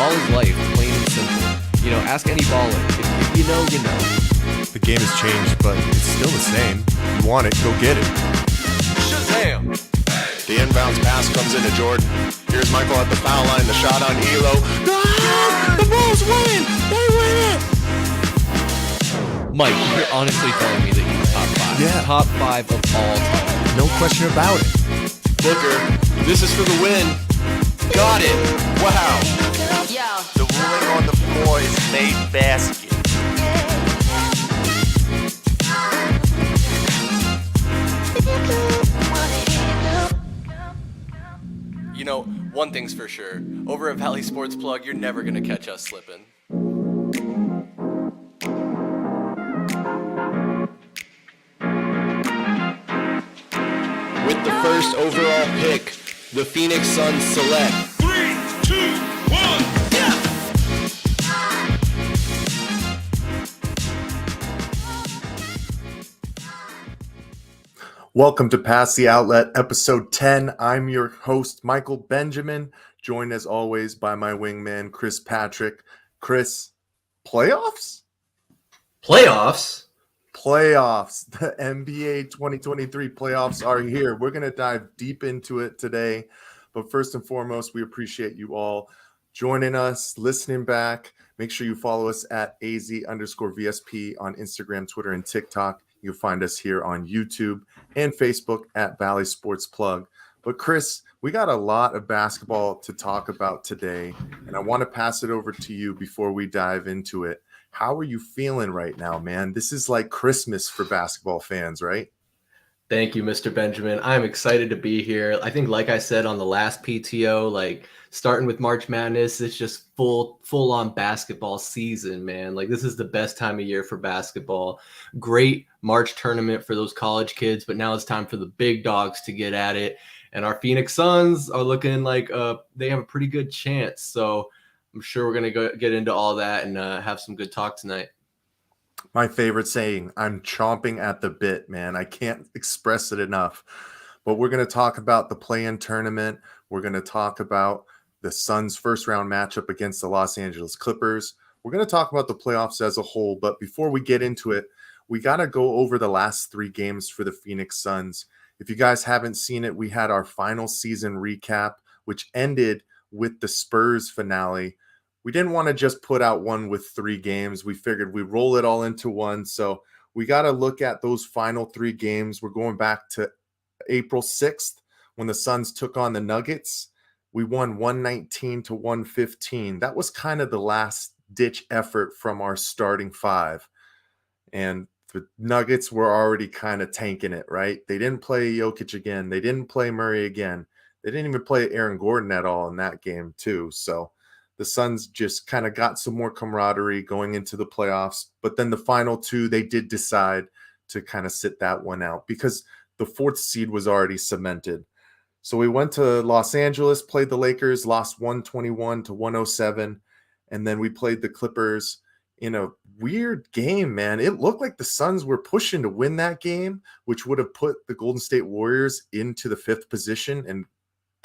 ball is life, plain and simple. Ask any baller. If you know, you know. The game has changed, but it's still the same. You want it, go get it. Shazam! The inbounds pass comes into Jordan. Here's Michael at the foul line. The shot on Elo. Ah, the Bulls win! They win it! Mike, you're honestly telling me that he's top 5. Yeah. Top 5 of all time. No question about it. Booker, this is for the win. Got it! Wow! The ruling on the floor is made basket. One thing's for sure. Over at Valley Sports Plug, you're never gonna catch us slipping. With the first overall pick, the Phoenix Suns select 3, 2, 1, yeah! Welcome to Pass the Outlet, episode 10. I'm your host, Michael Benjamin, joined as always by my wingman, Chris Patrick. Chris, playoffs? Playoffs? Playoffs. The NBA 2023 playoffs are here. We're going to dive deep into it today. But first and foremost, we appreciate you all joining us, listening back. Make sure you follow us at AZ_VSP on Instagram, Twitter, and TikTok. You'll find us here on YouTube and Facebook at Valley Sports Plug. But Chris, we got a lot of basketball to talk about today, and I want to pass it over to you before we dive into it. How are you feeling right now, man? This is like Christmas for basketball fans, right? Thank you, Mr. Benjamin. I'm excited to be here. I think, like I said on the last PTO, starting with March Madness, it's just full on basketball season, man. This is the best time of year for basketball. Great March tournament for those college kids, but now it's time for the big dogs to get at it. And our Phoenix Suns are looking like they have a pretty good chance. So I'm sure we're going to get into all that and have some good talk tonight. My favorite saying, I'm chomping at the bit, man. I can't express it enough. But we're going to talk about the play-in tournament. We're going to talk about the Suns' first-round matchup against the Los Angeles Clippers. We're going to talk about the playoffs as a whole. But before we get into it, we got to go over the last 3 games for the Phoenix Suns. If you guys haven't seen it, we had our final season recap, which ended with the Spurs finale. We didn't want to just put out one with 3 games. We figured we'd roll it all into one. So we got to look at those final 3 games. We're going back to April 6th when the Suns took on the Nuggets. We won 119-115. That was kind of the last-ditch effort from our starting 5. And the Nuggets were already kind of tanking it, right? They didn't play Jokic again. They didn't play Murray again. They didn't even play Aaron Gordon at all in that game, too. So the Suns just kind of got some more camaraderie going into the playoffs. But then the final 2, they did decide to kind of sit that one out because the 4th seed was already cemented. So we went to Los Angeles, played the Lakers, lost 121-107. And then we played the Clippers in a weird game, man. It looked like the Suns were pushing to win that game, which would have put the Golden State Warriors into the 5th position and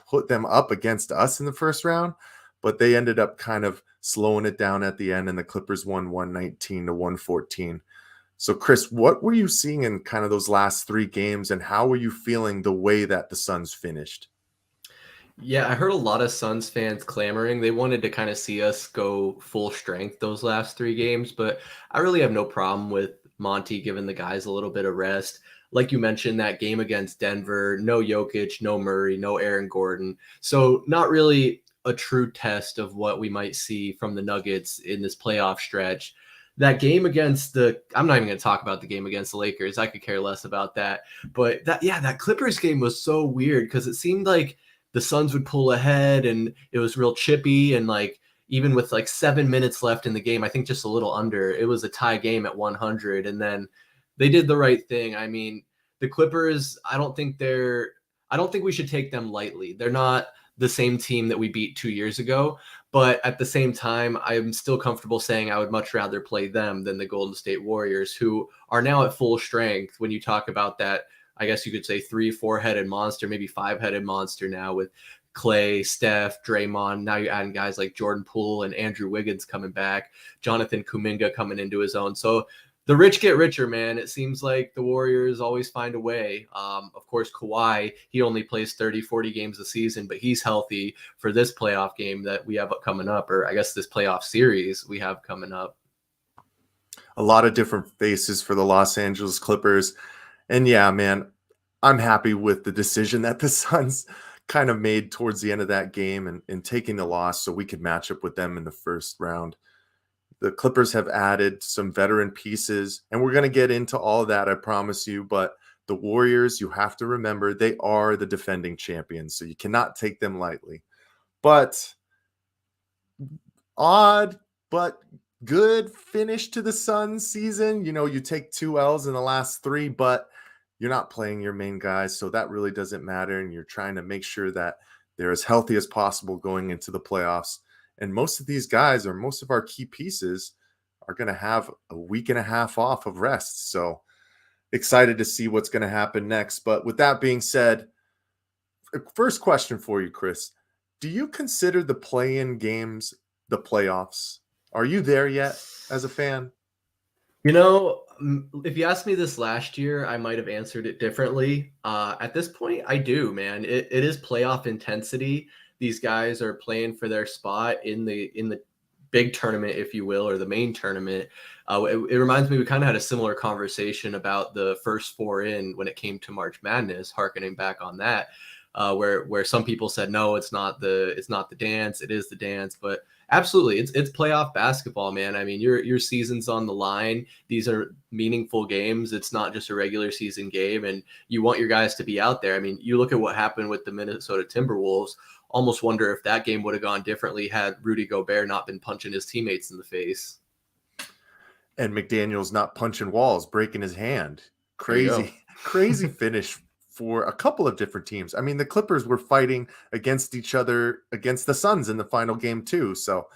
put them up against us in the first round. But they ended up kind of slowing it down at the end, and the Clippers won 119-114. So, Chris, what were you seeing in kind of those last 3 games, and how were you feeling the way that the Suns finished? Yeah, I heard a lot of Suns fans clamoring. They wanted to kind of see us go full strength those last 3 games, but I really have no problem with Monty giving the guys a little bit of rest. Like you mentioned, that game against Denver, no Jokic, no Murray, no Aaron Gordon. So not really a true test of what we might see from the Nuggets in this playoff stretch. That game against I'm not even going to talk about the game against the Lakers. I could care less about that. But that Clippers game was so weird because it seemed like the Suns would pull ahead and it was real chippy. And even with 7 minutes left in the game, I think just a little under, it was a tie game at 100. And then they did the right thing. I mean, the Clippers, I don't think we should take them lightly. They're not the same team that we beat 2 years ago. But at the same time, I'm still comfortable saying I would much rather play them than the Golden State Warriors, who are now at full strength when you talk about that I guess you could say 3-4-headed monster, maybe 5-headed monster now with Clay, Steph, Draymond. Now you're adding guys like Jordan Poole and Andrew Wiggins coming back, Jonathan Kuminga coming into his own. So the rich get richer, man. It seems like the Warriors always find a way. Of course, Kawhi, he only plays 30, 40 games a season, but he's healthy for this playoff game that we have coming up, or I guess this playoff series we have coming up. A lot of different faces for the Los Angeles Clippers. And yeah, man, I'm happy with the decision that the Suns kind of made towards the end of that game and taking the loss so we could match up with them in the first round. The Clippers have added some veteran pieces, and we're going to get into all of that, I promise you. But the Warriors, you have to remember, they are the defending champions, so you cannot take them lightly. But odd, but good finish to the Suns season. You know, you take 2 L's in the last 3, but you're not playing your main guys, so that really doesn't matter. And you're trying to make sure that they're as healthy as possible going into the playoffs. And most of these guys, or most of our key pieces, are going to have a week and a half off of rest. So excited to see what's going to happen next. But with that being said, first question for you, Chris. Do you consider the play-in games the playoffs? Are you there yet as a fan? You know, if you asked me this last year, I might have answered it differently. At this point, I do, man. It is playoff intensity. These guys are playing for their spot in the big tournament, if you will, or the main tournament. It reminds me, we kind of had a similar conversation about the first 4 in when it came to March Madness, harkening back on that, where some people said, no, it's not the dance, it is the dance. But absolutely, it's playoff basketball, man. I mean, your season's on the line. These are meaningful games. It's not just a regular season game, and you want your guys to be out there. I mean, you look at what happened with the Minnesota Timberwolves. Almost wonder if that game would have gone differently had Rudy Gobert not been punching his teammates in the face. And McDaniel's not punching walls, breaking his hand. Crazy finish for a couple of different teams. I mean, the Clippers were fighting against each other, against the Suns in the final game too. So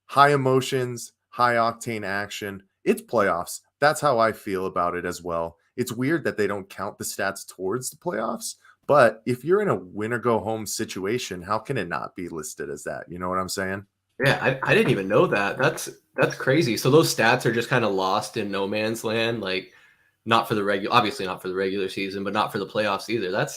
high emotions, high octane action. It's playoffs. That's how I feel about it as well. It's weird that they don't count the stats towards the playoffs. But if you're in a win or go home situation, how can it not be listed as that? You know what I'm saying? Yeah, I didn't even know that. That's crazy. So those stats are just kind of lost in no man's land, like obviously not for the regular season, but not for the playoffs either.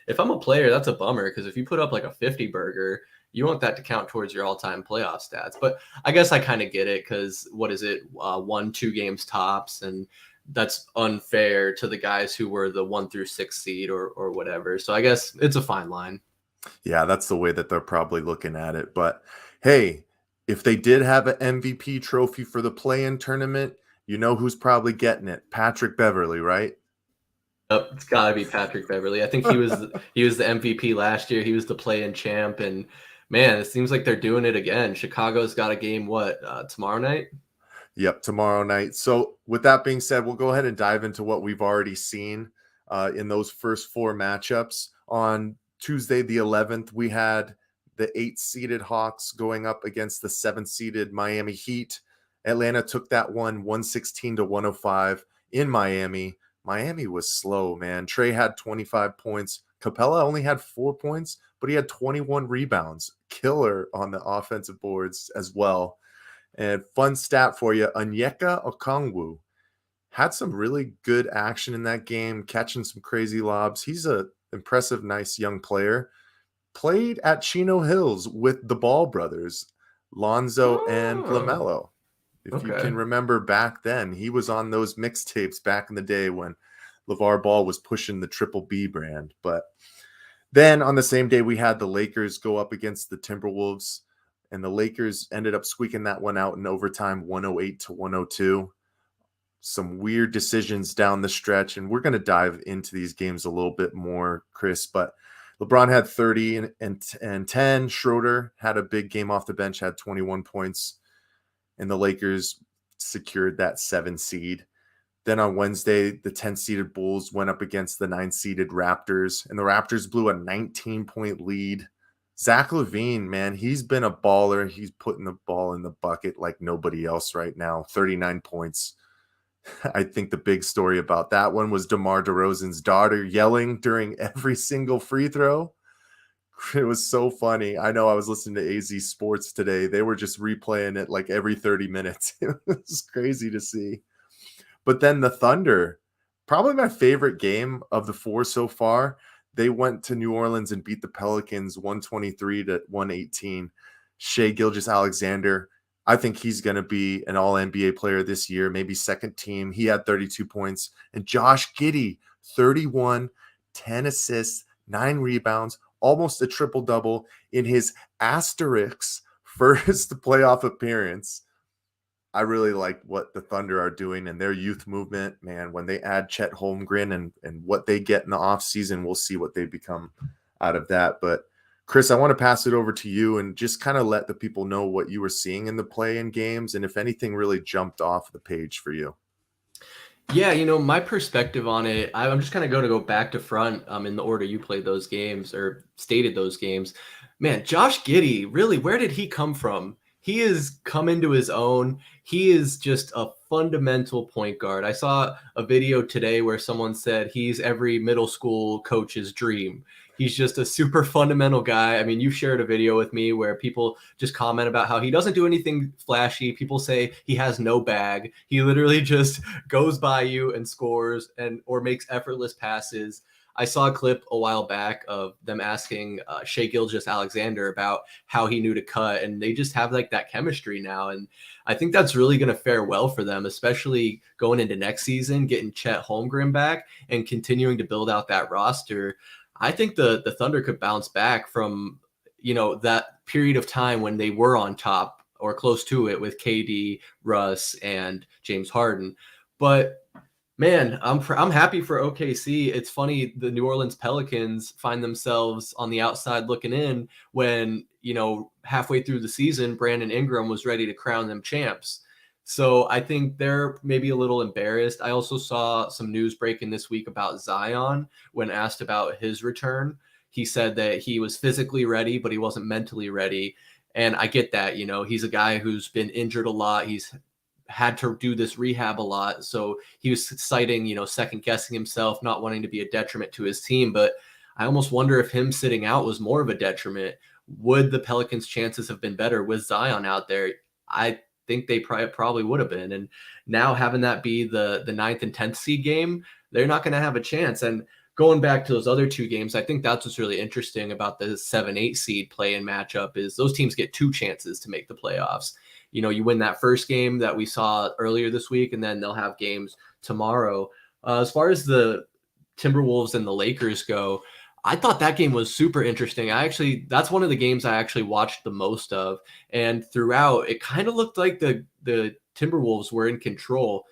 If I'm a player, that's a bummer, because if you put up like a 50 burger, you want that to count towards your all-time playoff stats. But I guess I kind of get it, because what is it, 1-2 games tops, and that's unfair to the guys who were the 1 through 6 seed or whatever. So I guess it's a fine line. Yeah, that's the way that they're probably looking at it. But hey, if they did have an MVP trophy for the play-in tournament, you know who's probably getting it? Patrick Beverley, right? Yep, it's got to be Patrick Beverley. I think he was the MVP last year. He was the play-in champ, and man, it seems like they're doing it again. Chicago's got a game tomorrow night? Yep, tomorrow night. So with that being said, we'll go ahead and dive into what we've already seen in those first 4 matchups. On Tuesday, the 11th, we had the 8-seeded Hawks going up against the 7-seeded Miami Heat. Atlanta took that one 116-105 in Miami. Miami was slow, man. Trey had 25 points. Capella only had 4 points, but he had 21 rebounds. Killer on the offensive boards as well. And fun stat for you, Onyeka Okongwu had some really good action in that game, catching some crazy lobs. He's a impressive, nice young player. Played at Chino Hills with the Ball brothers, Lonzo and LaMelo. If you can remember back then, he was on those mixtapes back in the day when LeVar Ball was pushing the Triple B brand. But then on the same day, we had the Lakers go up against the Timberwolves, and the Lakers ended up squeaking that one out in overtime, 108-102. Some weird decisions down the stretch, and we're going to dive into these games a little bit more, Chris. But LeBron had 30 and 10. Schroeder had a big game off the bench, had 21 points, and the Lakers secured that 7 seed. Then on Wednesday, the 10-seeded Bulls went up against the 9-seeded Raptors, and the Raptors blew a 19-point lead. Zach LaVine, man, he's been a baller. He's putting the ball in the bucket like nobody else right now. 39 points. I think the big story about that one was DeMar DeRozan's daughter yelling during every single free throw. It was so funny. I know I was listening to AZ Sports today. They were just replaying it like every 30 minutes. It was crazy to see. But then the Thunder, probably my favorite game of the four so far. They went to New Orleans and beat the Pelicans 123 to 118. Shea Gilgeous-Alexander, I think he's going to be an all-NBA player this year, maybe second team. He had 32 points. And Josh Giddey, 31, 10 assists, 9 rebounds, almost a triple-double in his asterisk first playoff appearance. I really like what the Thunder are doing and their youth movement. Man, when they add Chet Holmgren and what they get in the offseason, we'll see what they become out of that. But Chris, I want to pass it over to you and just kind of let the people know what you were seeing in the play-in games and if anything really jumped off the page for you. Yeah, my perspective on it, I'm just kind of going to go back to front in the order you played those games or stated those games. Man, Josh Giddey, really, where did he come from? He has come into his own. He is just a fundamental point guard. I saw a video today where someone said he's every middle school coach's dream. He's just a super fundamental guy. I mean, you shared a video with me where people just comment about how he doesn't do anything flashy. People say he has no bag. He literally just goes by you and scores or makes effortless passes. I saw a clip a while back of them asking Shea Gilgeous-Alexander about how he knew to cut, and they just have like that chemistry now. And I think that's really going to fare well for them, especially going into next season, getting Chet Holmgren back and continuing to build out that roster. I think the Thunder could bounce back from, that period of time when they were on top or close to it with KD, Russ, and James Harden. But man, I'm happy for OKC. It's funny, the New Orleans Pelicans find themselves on the outside looking in when, halfway through the season, Brandon Ingram was ready to crown them champs. So I think they're maybe a little embarrassed. I also saw some news breaking this week about Zion when asked about his return. He said that he was physically ready, but he wasn't mentally ready. And I get that, he's a guy who's been injured a lot. He's had to do this rehab a lot. So he was citing, second guessing himself, not wanting to be a detriment to his team. But I almost wonder if him sitting out was more of a detriment. Would the Pelicans' chances have been better with Zion out there? I think they probably would have been. And now having that be the 9th and 10th seed game, they're not going to have a chance. And going back to those other two games, I think that's what's really interesting about the 7-8 seed play-in matchup is those teams get 2 chances to make the playoffs. You win that first game that we saw earlier this week, and then they'll have games tomorrow. As far as the Timberwolves and the Lakers go, I thought that game was super interesting. That's one of the games I actually watched the most of. And throughout, it kind of looked like the Timberwolves were in control.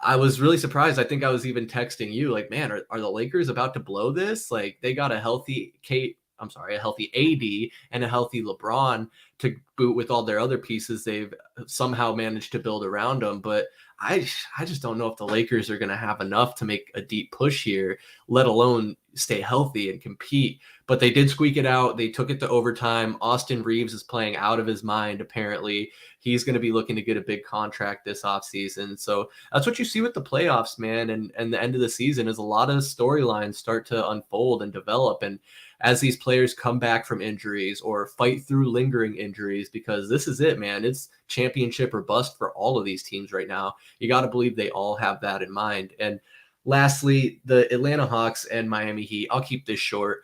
I was really surprised. I think I was even texting you like, man, are the Lakers about to blow this? Like they got a healthy AD and a healthy LeBron to boot with all their other pieces. They've somehow managed to build around them. But I just don't know if the Lakers are going to have enough to make a deep push here, let alone stay healthy and compete. But they did squeak it out. They took it to overtime. Austin Reeves is playing out of his mind, apparently. He's going to be looking to get a big contract this offseason. So that's what you see with the playoffs, man. And the end of the season is a lot of storylines start to unfold and develop. And as these players come back from injuries or fight through lingering injuries, because this is it, man. It's championship or bust for all of these teams right now. You got to believe they all have that in mind. And lastly, the Atlanta Hawks and Miami Heat. I'll keep this short.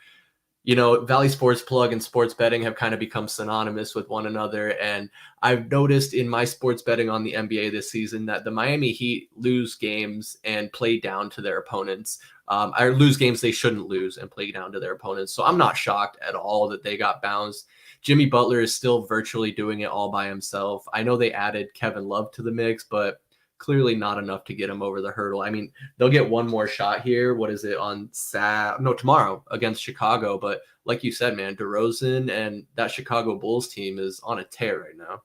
Valley Sports Plug and sports betting have kind of become synonymous with one another. And I've noticed in my sports betting on the NBA this season that the Miami Heat lose games and play down to their opponents. Or lose games they shouldn't lose and play down to their opponents. So I'm not shocked at all that they got bounced. Jimmy Butler is still virtually doing it all by himself. I know they added Kevin Love to the mix, but clearly not enough to get him over the hurdle. I mean, they'll get one more shot here. What is it on tomorrow against Chicago? But like you said, man, DeRozan and that Chicago Bulls team is on a tear right now.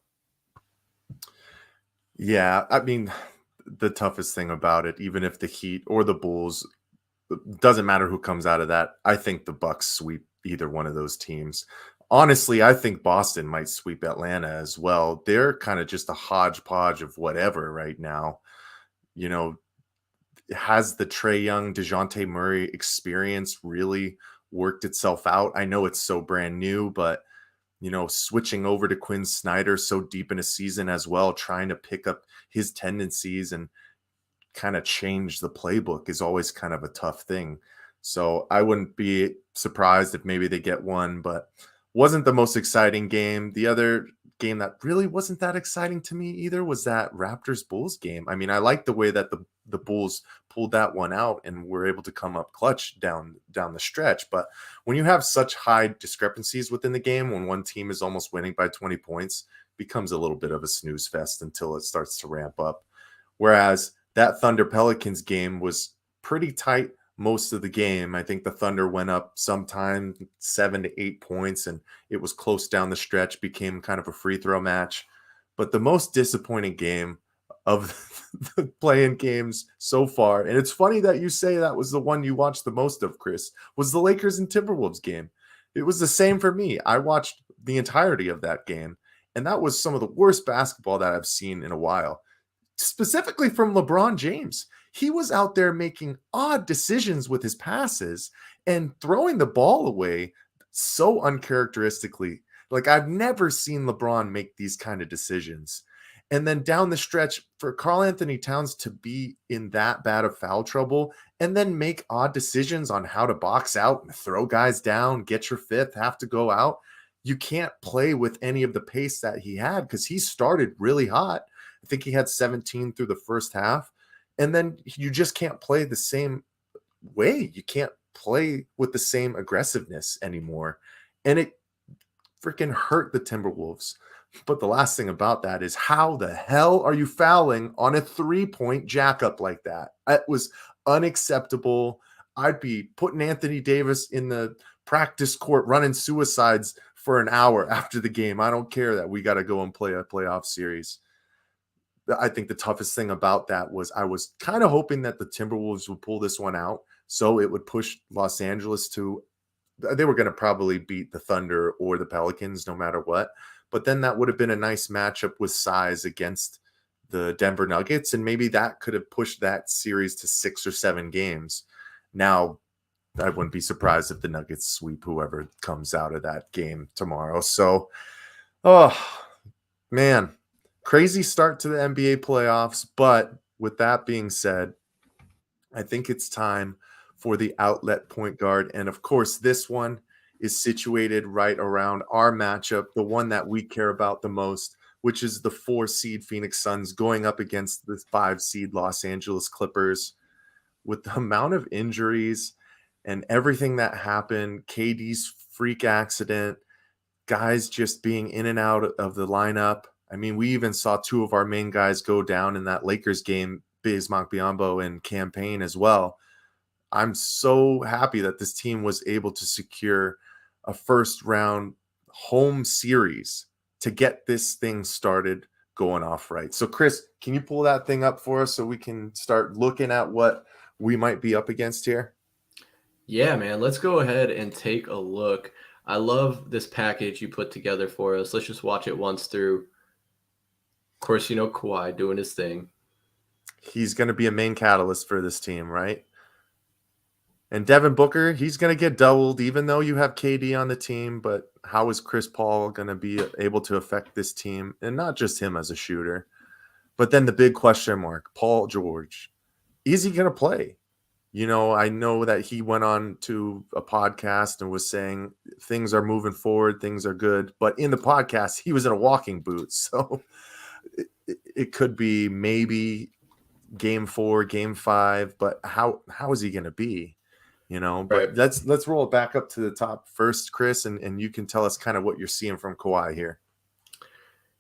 Yeah, I mean, the toughest thing about it, even if the Heat or the Bulls, doesn't matter who comes out of that. I think the Bucks sweep either one of those teams. Honestly, I think Boston might sweep Atlanta as well. They're kind of just a hodgepodge of whatever right now. you know, has the Trae Young, DeJounte Murray experience really worked itself out? I know it's so brand new, but switching over to Quinn Snyder so deep in a season as well, trying to pick up his tendencies and kind of change the playbook is always kind of a tough thing. So I wouldn't be surprised if maybe they get one, but wasn't the most exciting game. The other game that really wasn't that exciting to me either was that Raptors Bulls game. I mean, I like the way that the Bulls pulled that one out and were able to come up clutch down the stretch. But when you have such high discrepancies within the game, when one team is almost winning by 20 points, becomes a little bit of a snooze fest until it starts to ramp up. Whereas that Thunder Pelicans game was pretty tight most of the game. I think the Thunder went up sometime 7 to 8 points, and it was close down the stretch, became kind of a free throw match. But the most disappointing game of the play-in games so far, and it's funny that you say that was the one you watched the most of, Chris, was the Lakers and Timberwolves game. It was the same for me. I watched the entirety of that game, and that was some of the worst basketball that I've seen in a while, specifically from LeBron James. He was out there making odd decisions with his passes and throwing the ball away so uncharacteristically. Like, I've never seen LeBron make these kind of decisions. And then down the stretch, for Karl Anthony Towns to be in that bad of foul trouble and then make odd decisions on how to box out and throw guys down, get your fifth, have to go out. You can't play with any of the pace that he had because he started really hot. I think he had 17 through the first half. And then you just can't play the same way. You can't play with the same aggressiveness anymore. And it freaking hurt the Timberwolves. But the last thing about that is, how the hell are you fouling on a 3-point jack up like that? It was unacceptable. I'd be putting Anthony Davis in the practice court running suicides for an hour after the game. I don't care that we got to go and play a playoff series. I think the toughest thing about that was I was kind of hoping that the Timberwolves would pull this one out, so it would push Los Angeles to – they were going to probably beat the Thunder or the Pelicans no matter what. But then that would have been a nice matchup with size against the Denver Nuggets, and maybe that could have pushed that series to 6 or 7 games. Now, I wouldn't be surprised if the Nuggets sweep whoever comes out of that game tomorrow. So, oh, man. Crazy start to the NBA playoffs, but with that being said, I think it's time for the outlet point guard. And of course, this one is situated right around our matchup, the one that we care about the most, which is the 4-seed Phoenix Suns going up against the 5-seed Los Angeles Clippers. With the amount of injuries and everything that happened, KD's freak accident, guys just being in and out of the lineup. I mean, we even saw 2 of our main guys go down in that Lakers game, Bismack Biyombo and Campaign as well. I'm so happy that this team was able to secure a first-round home series to get this thing started going off right. So, Chris, can you pull that thing up for us so we can start looking at what we might be up against here? Yeah, man, let's go ahead and take a look. I love this package you put together for us. Let's just watch it once through. Of course, Kawhi doing his thing. He's going to be a main catalyst for this team, right? And Devin Booker, he's going to get doubled, even though you have KD on the team. But how is Chris Paul going to be able to affect this team? And not just him as a shooter. But then the big question mark, Paul George. Is he going to play? I know that he went on to a podcast and was saying things are moving forward, things are good. But in the podcast, he was in a walking boot. So it could be maybe game 4, game 5, but how is he going to be? But Right. let's roll it back up to the top first, Chris, and you can tell us kind of what you're seeing from Kawhi here.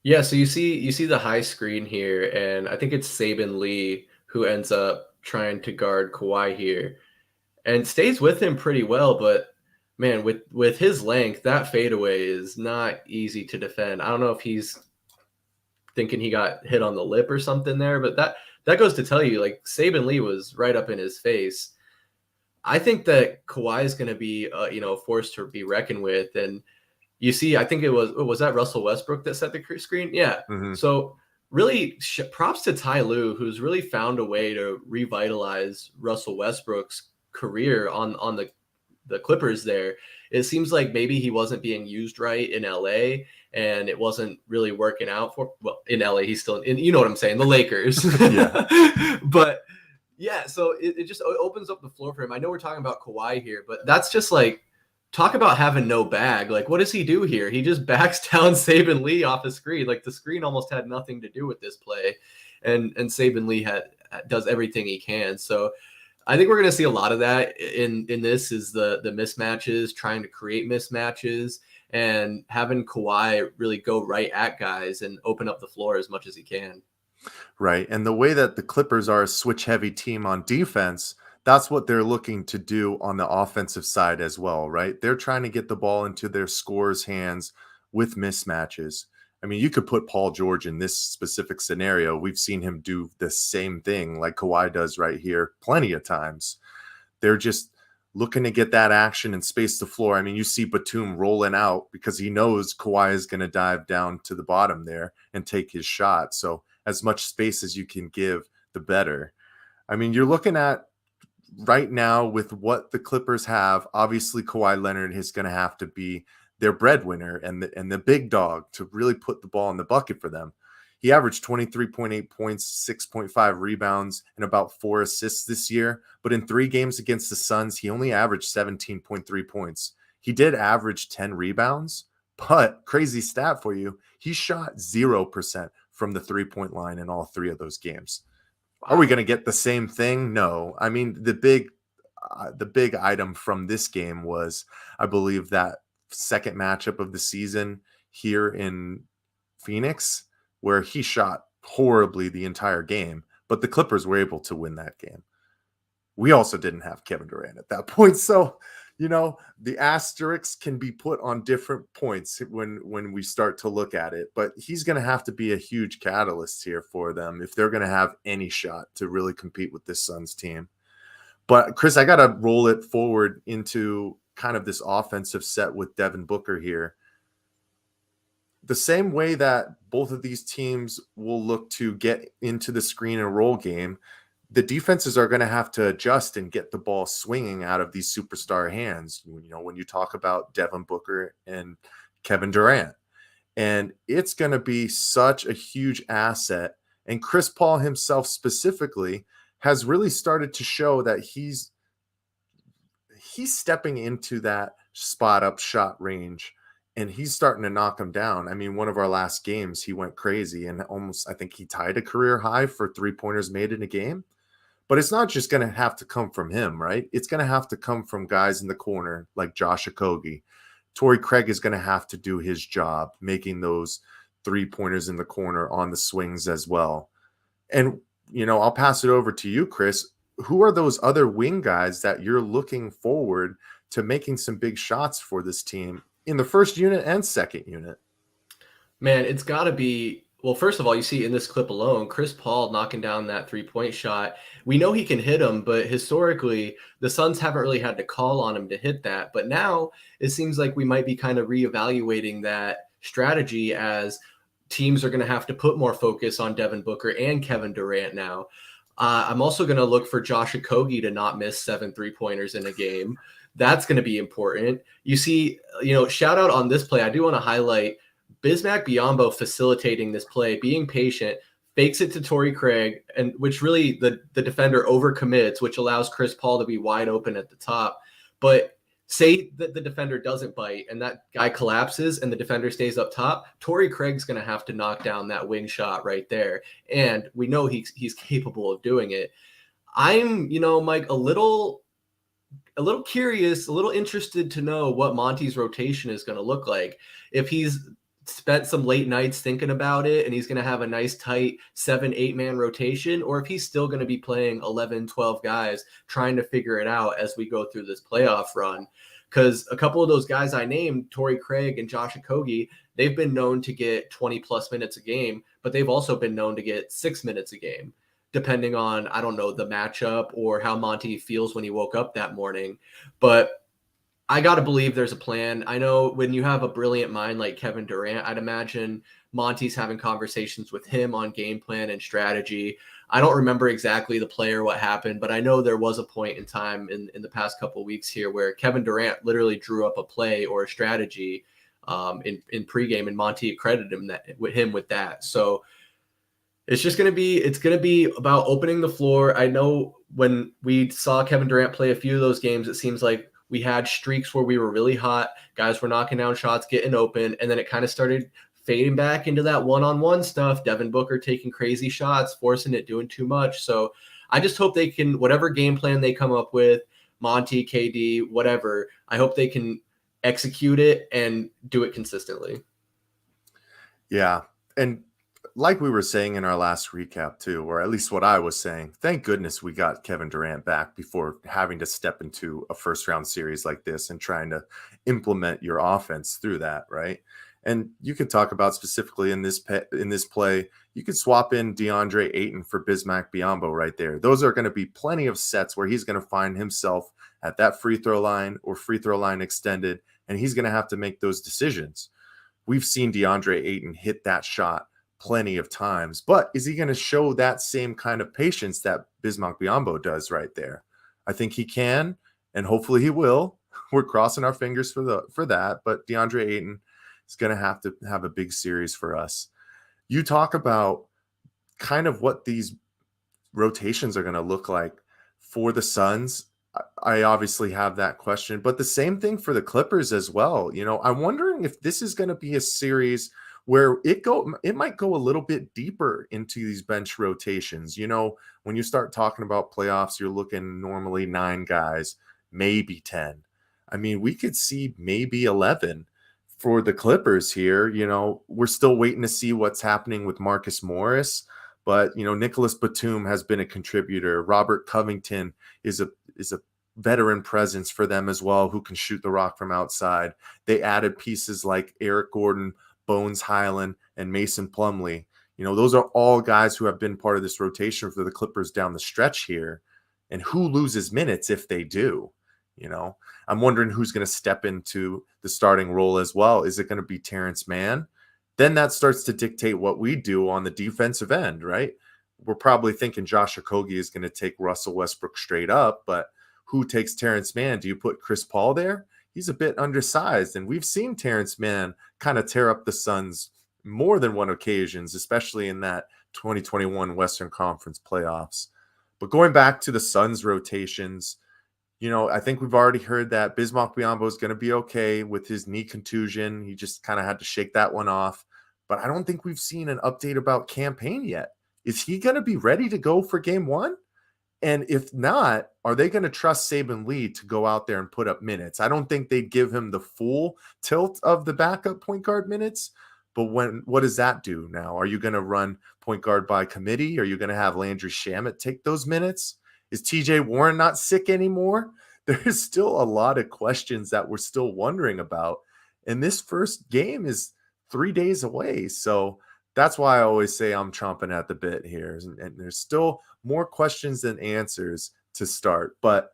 Yeah, so you see the high screen here, and I think it's Saban Lee who ends up trying to guard Kawhi here and stays with him pretty well, but man, with his length, that fadeaway is not easy to defend. I don't know if he's thinking he got hit on the lip or something there, but that goes to tell you, like, Saban Lee was right up in his face. I think that Kawhi is going to be, a force to be reckoned with. And you see, I think was that Russell Westbrook that set the screen? Yeah. Mm-hmm. So really props to Ty Lue, who's really found a way to revitalize Russell Westbrook's career on the Clippers there. It seems like maybe he wasn't being used right in LA and it wasn't really working out for, well, in LA, he's still in, you know what I'm saying, the Lakers. Yeah. But yeah, so it just opens up the floor for him. I know we're talking about Kawhi here, but that's just like, talk about having no bag. Like, what does he do here? He just backs down Saban Lee off a screen. Like, the screen almost had nothing to do with this play. And Saban Lee does everything he can. So I think we're going to see a lot of that in this, is the mismatches, trying to create mismatches, and having Kawhi really go right at guys and open up the floor as much as he can. Right. And the way that the Clippers are a switch heavy team on defense, that's what they're looking to do on the offensive side as well, right? They're trying to get the ball into their scorers' hands with mismatches. I mean, you could put Paul George in this specific scenario. We've seen him do the same thing like Kawhi does right here plenty of times. They're just looking to get that action and space the floor. I mean, you see Batum rolling out because he knows Kawhi is going to dive down to the bottom there and take his shot. So as much space as you can give, the better. I mean, you're looking at right now with what the Clippers have. Obviously, Kawhi Leonard is going to have to be their breadwinner and the big dog to really put the ball in the bucket for them. He averaged 23.8 points, 6.5 rebounds, and about 4 assists this year. But in 3 games against the Suns, he only averaged 17.3 points. He did average 10 rebounds, but crazy stat for you, he shot 0% from the 3-point line in all 3 of those games. Wow. Are we going to get the same thing? No. I mean, the big item from this game was, I believe, that second matchup of the season here in Phoenix, where he shot horribly the entire game, but the Clippers were able to win that game. We also didn't have Kevin Durant at that point. So, you know, the asterisks can be put on different points when we start to look at it, but he's going to have to be a huge catalyst here for them if they're going to have any shot to really compete with this Suns team. But Chris, I got to roll it forward into kind of this offensive set with Devin Booker here. The same way that both of these teams will look to get into the screen and roll game, the defenses are going to have to adjust and get the ball swinging out of these superstar hands. You know, when you talk about Devin Booker and Kevin Durant, and it's going to be such a huge asset. And Chris Paul himself specifically has really started to show that he's stepping into that spot up shot range. And he's starting to knock them down. I mean, one of our last games, he went crazy and almost, I think he tied a career high for 3-pointers made in a game. But it's not just going to have to come from him, right? It's going to have to come from guys in the corner like Josh Okogie. Torrey Craig is going to have to do his job, making those 3-pointers in the corner on the swings as well. And, you know, I'll pass it over to you, Chris. Who are those other wing guys that you're looking forward to making some big shots for this team in the first unit and second unit? Man, it's got to be, well, first of all, you see in this clip alone, Chris Paul knocking down that 3-point shot. We know he can hit them, but historically, the Suns haven't really had to call on him to hit that. But now it seems like we might be kind of reevaluating that strategy as teams are going to have to put more focus on Devin Booker and Kevin Durant now. I'm also going to look for Josh Okogie to not miss 7 3-pointers in a game. That's going to be important. You see, you know, shout out on this play. I do want to highlight Bismack Biyombo facilitating this play, being patient, fakes it to Torrey Craig, and which really the defender overcommits, which allows Chris Paul to be wide open at the top. But say that the defender doesn't bite and that guy collapses and the defender stays up top, Torrey Craig's going to have to knock down that wing shot right there. And we know he's capable of doing it. I'm, you know, Mike, a little curious, a little interested to know what Monty's rotation is going to look like. If he's spent some late nights thinking about it and he's going to have a nice tight 7-8 man rotation, or if he's still going to be playing 11, 12 guys trying to figure it out as we go through this playoff run. Because a couple of those guys I named, Torrey Craig and Josh Okogie, they've been known to get 20 plus minutes a game, but they've also been known to get 6 minutes a game, depending on, I don't know, the matchup or how Monty feels when he woke up that morning. But I got to believe there's a plan. I know when you have a brilliant mind like Kevin Durant, I'd imagine Monty's having conversations with him on game plan and strategy. I don't remember exactly the play or what happened, but I know there was a point in time in the past couple of weeks here where Kevin Durant literally drew up a play or a strategy in pregame, and Monty credited him with that. So it's gonna be about opening the floor. I know when we saw Kevin Durant play a few of those games, it seems like we had streaks where we were really hot, guys were knocking down shots, getting open, and then it kind of started fading back into that one-on-one stuff. Devin Booker taking crazy shots, forcing it, doing too much. So I just hope they can, whatever game plan they come up with, Monty, KD, whatever, I hope they can execute it and do it consistently. Yeah. And like we were saying in our last recap too, or at least what I was saying, thank goodness we got Kevin Durant back before having to step into a first round series like this and trying to implement your offense through that, right? And you could talk about specifically in this play, you could swap in DeAndre Ayton for Bismack Biyombo right there. Those are going to be plenty of sets where he's going to find himself at that free throw line or free throw line extended, and he's going to have to make those decisions. We've seen DeAndre Ayton hit that shot plenty of times, but is he going to show that same kind of patience that Bismack Biyombo does right there? I think he can, and hopefully he will. We're crossing our fingers for that, but DeAndre Ayton is going to have a big series for us. You talk about kind of what these rotations are going to look like for the Suns. I obviously have that question, but the same thing for the Clippers as well. You know, I'm wondering if this is going to be a series where it might go a little bit deeper into these bench rotations. You know, when you start talking about playoffs, you're looking normally 9 guys, maybe 10. I mean, we could see maybe 11 for the Clippers here. You know, we're still waiting to see what's happening with Marcus Morris, but you know, Nicholas Batum has been a contributor. Robert Covington is a veteran presence for them as well, who can shoot the rock from outside. They added pieces like Eric Gordon, Bones Highland, and Mason Plumlee. You know, those are all guys who have been part of this rotation for the Clippers down the stretch here. And who loses minutes if they do? You know, I'm wondering who's going to step into the starting role as well. Is it going to be Terrence Mann? Then that starts to dictate what we do on the defensive end, right? We're probably thinking Josh Okogie is going to take Russell Westbrook straight up, but who takes Terrence Mann? Do you put Chris Paul there? He's a bit undersized, and we've seen Terrence Mann kind of tear up the Suns more than one occasions, especially in that 2021 Western Conference playoffs. But going back to the Suns rotations, you know, I think we've already heard that Bismack Biyombo is going to be okay with his knee contusion. He just kind of had to shake that one off. But I don't think we've seen an update about Cam Payne yet. Is he going to be ready to go for game 1? And if not, are they going to trust Saban Lee to go out there and put up minutes? I don't think they'd give him the full tilt of the backup point guard minutes. But what does that do now? Are you going to run point guard by committee? Are you going to have Landry Shamet take those minutes? Is TJ Warren not sick anymore? There's still a lot of questions that we're still wondering about. And this first game is 3 days away. So that's why I always say I'm chomping at the bit here. And there's still more questions than answers to start. But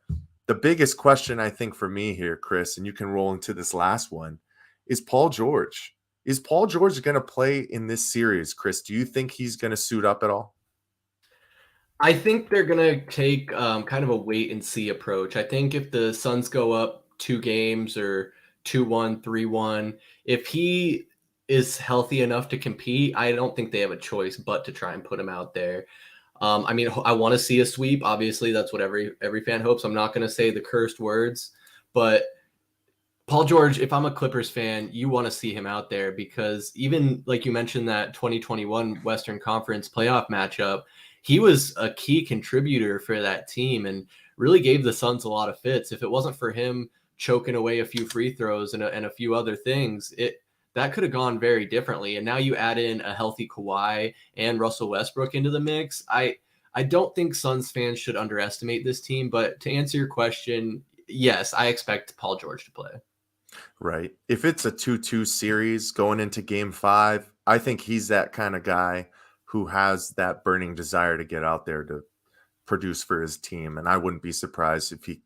the biggest question, I think, for me here, Chris, and you can roll into this last one, is Paul George. Is Paul George going to play in this series, Chris? Do you think he's going to suit up at all? I think they're going to take kind of a wait and see approach. I think if the Suns go up 2 games or 2-1, 3-1, if he is healthy enough to compete, I don't think they have a choice but to try and put him out there. I mean, I want to see a sweep. Obviously, that's what every fan hopes. I'm not going to say the cursed words, but Paul George, if I'm a Clippers fan, you want to see him out there because even like you mentioned that 2021 Western Conference playoff matchup, he was a key contributor for that team and really gave the Suns a lot of fits. If it wasn't for him choking away a few free throws and a few other things, that could have gone very differently. And now you add in a healthy Kawhi and Russell Westbrook into the mix. I don't think Suns fans should underestimate this team, but to answer your question, yes, I expect Paul George to play. Right. If it's a 2-2 series going into game 5, I think he's that kind of guy who has that burning desire to get out there to produce for his team. And I wouldn't be surprised if he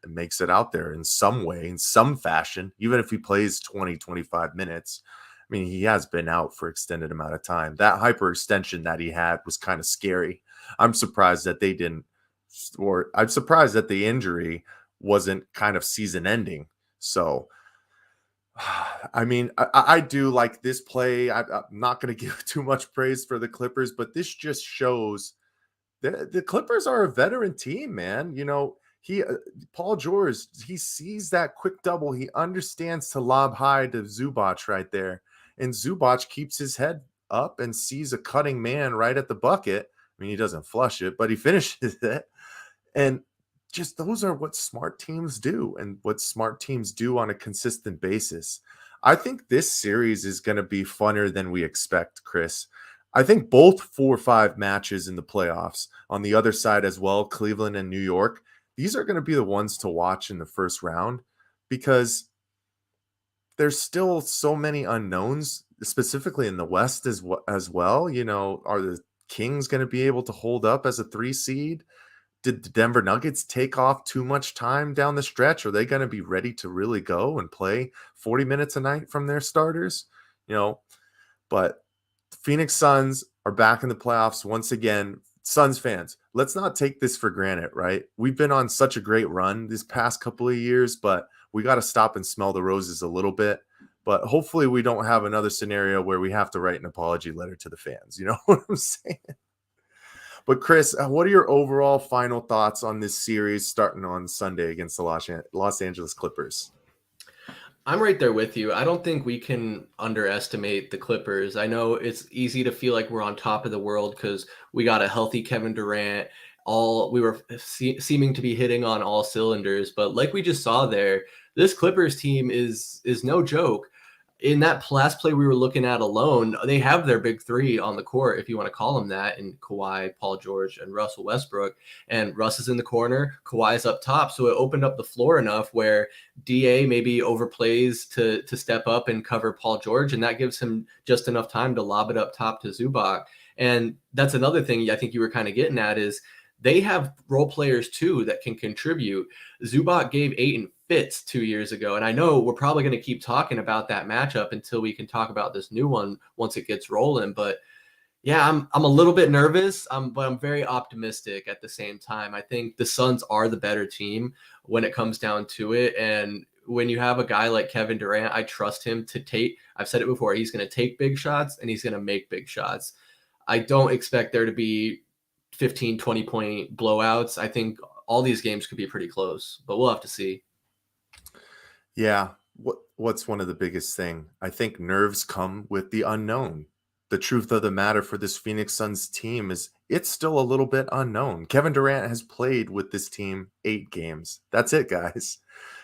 makes it out there in some way, in some fashion, even if he plays 20, 25 minutes. I mean, he has been out for extended amount of time. That hyperextension that he had was kind of scary. I'm surprised that they didn't, or I'm surprised that the injury wasn't kind of season ending. So, I mean, I do like this play. I'm not going to give too much praise for the Clippers, but this just shows the Clippers are a veteran team, man. You know, Paul George, he sees that quick double. He understands to lob high to Zubac right there. And Zubac keeps his head up and sees a cutting man right at the bucket. I mean, he doesn't flush it, but he finishes it. And just those are what smart teams do and what smart teams do on a consistent basis. I think this series is going to be funner than we expect, Chris. I think both 4-5 matches in the playoffs on the other side as well, Cleveland and New York, these are going to be the ones to watch in the first round because there's still so many unknowns, specifically in the West as well. You know, are the Kings going to be able to hold up as a 3 seed? Did the Denver Nuggets take off too much time down the stretch? Are they going to be ready to really go and play 40 minutes a night from their starters? You know, but Phoenix Suns are back in the playoffs once again. Suns fans, let's not take this for granted, right? We've been on such a great run this past couple of years, but we got to stop and smell the roses a little bit. But hopefully we don't have another scenario where we have to write an apology letter to the fans. You know what I'm saying? But Chris, what are your overall final thoughts on this series starting on Sunday against the Los Angeles Clippers? I'm right there with you. I don't think we can underestimate the Clippers. I know it's easy to feel like we're on top of the world because we got a healthy Kevin Durant. We were seeming to be hitting on all cylinders, but like we just saw there, this Clippers team is no joke. In that last play we were looking at alone, they have their big three on the court, if you want to call them that, in Kawhi, Paul George, and Russell Westbrook. And Russ is in the corner, Kawhi's up top. So it opened up the floor enough where DA maybe overplays to step up and cover Paul George, and that gives him just enough time to lob it up top to Zubac. And that's another thing I think you were kind of getting at is they have role players too that can contribute. Zubac gave Ayton fits 2 years ago, and I know we're probably going to keep talking about that matchup until we can talk about this new one once it gets rolling. But yeah, I'm a little bit nervous, but I'm very optimistic at the same time. I think the Suns are the better team when it comes down to it, and when you have a guy like Kevin Durant, I trust him to take. I've said it before. He's going to take big shots and he's going to make big shots. I don't expect there to be 15, 20-point blowouts. I think all these games could be pretty close, but we'll have to see. Yeah. What's one of the biggest thing? I think nerves come with the unknown. The truth of the matter for this Phoenix Suns team is it's still a little bit unknown. Kevin Durant has played with this team 8 games. That's it, guys.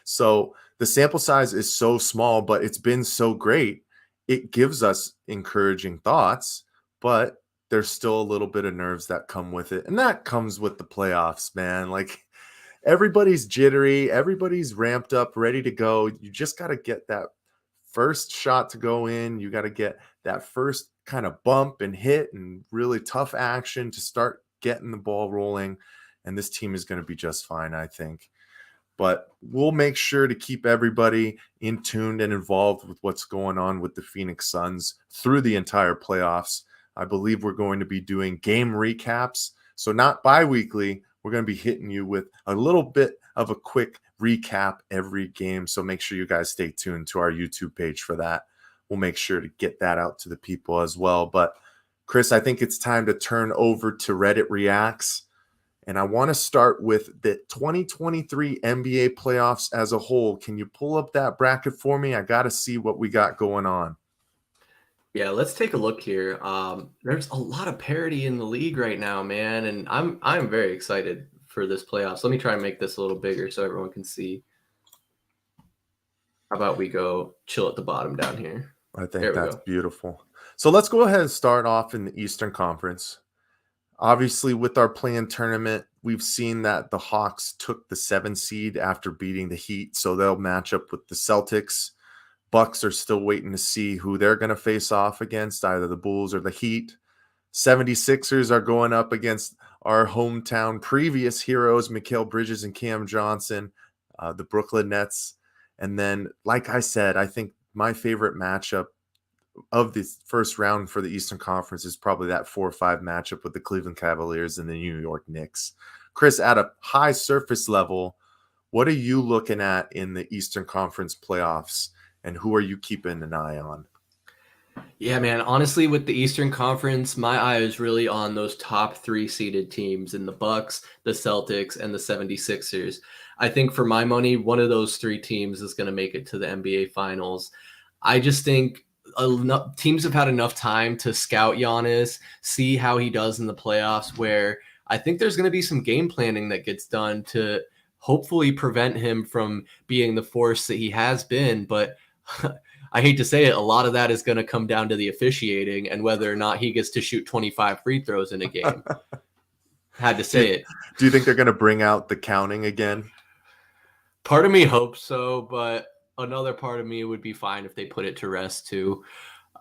So the sample size is so small, but it's been so great. It gives us encouraging thoughts, but there's still a little bit of nerves that come with it. And that comes with the playoffs, man. Like everybody's jittery, everybody's ramped up, ready to go. You just got to get that first shot to go in. You got to get that first kind of bump and hit and really tough action to start getting the ball rolling. And this team is going to be just fine, I think. But we'll make sure to keep everybody in tuned and involved with what's going on with the Phoenix Suns through the entire playoffs. I believe we're going to be doing game recaps. So not bi-weekly. We're going to be hitting you with a little bit of a quick recap every game. So make sure you guys stay tuned to our YouTube page for that. We'll make sure to get that out to the people as well. But Chris, I think it's time to turn over to Reddit Reacts. And I want to start with the 2023 NBA playoffs as a whole. Can you pull up that bracket for me? I got to see what we got going on. Yeah, let's take a look here. There's a lot of parity in the league right now, man, and I'm very excited for this playoffs. Let me try and make this a little bigger so everyone can see. How about we go chill at the bottom down here? I think that's beautiful. So let's go ahead and start off in the Eastern Conference. Obviously, with our play-in tournament, we've seen that the Hawks took the 7 seed after beating the Heat, so they'll match up with the Celtics. Bucks are still waiting to see who they're going to face off against, either the Bulls or the Heat. 76ers are going up against our hometown previous heroes, Mikal Bridges and Cam Johnson. the Brooklyn Nets. And then, like I said, I think my favorite matchup of the first round for the Eastern Conference is probably that 4-5 matchup with the Cleveland Cavaliers and the New York Knicks. Chris, at a high surface level, what are you looking at in the Eastern Conference playoffs, and who are you keeping an eye on? Yeah, man. Honestly, with the Eastern Conference, my eye is really on those top 3 seeded teams in the Bucks, the Celtics, and the 76ers. I think for my money, one of those 3 teams is going to make it to the NBA Finals. I just think teams have had enough time to scout Giannis, see how he does in the playoffs, where I think there's going to be some game planning that gets done to hopefully prevent him from being the force that he has been. But I hate to say it, a lot of that is going to come down to the officiating and whether or not he gets to shoot 25 free throws in a game. Had to say it. Do you think they're going to bring out the counting again? Part of me hopes so, but another part of me would be fine if they put it to rest too.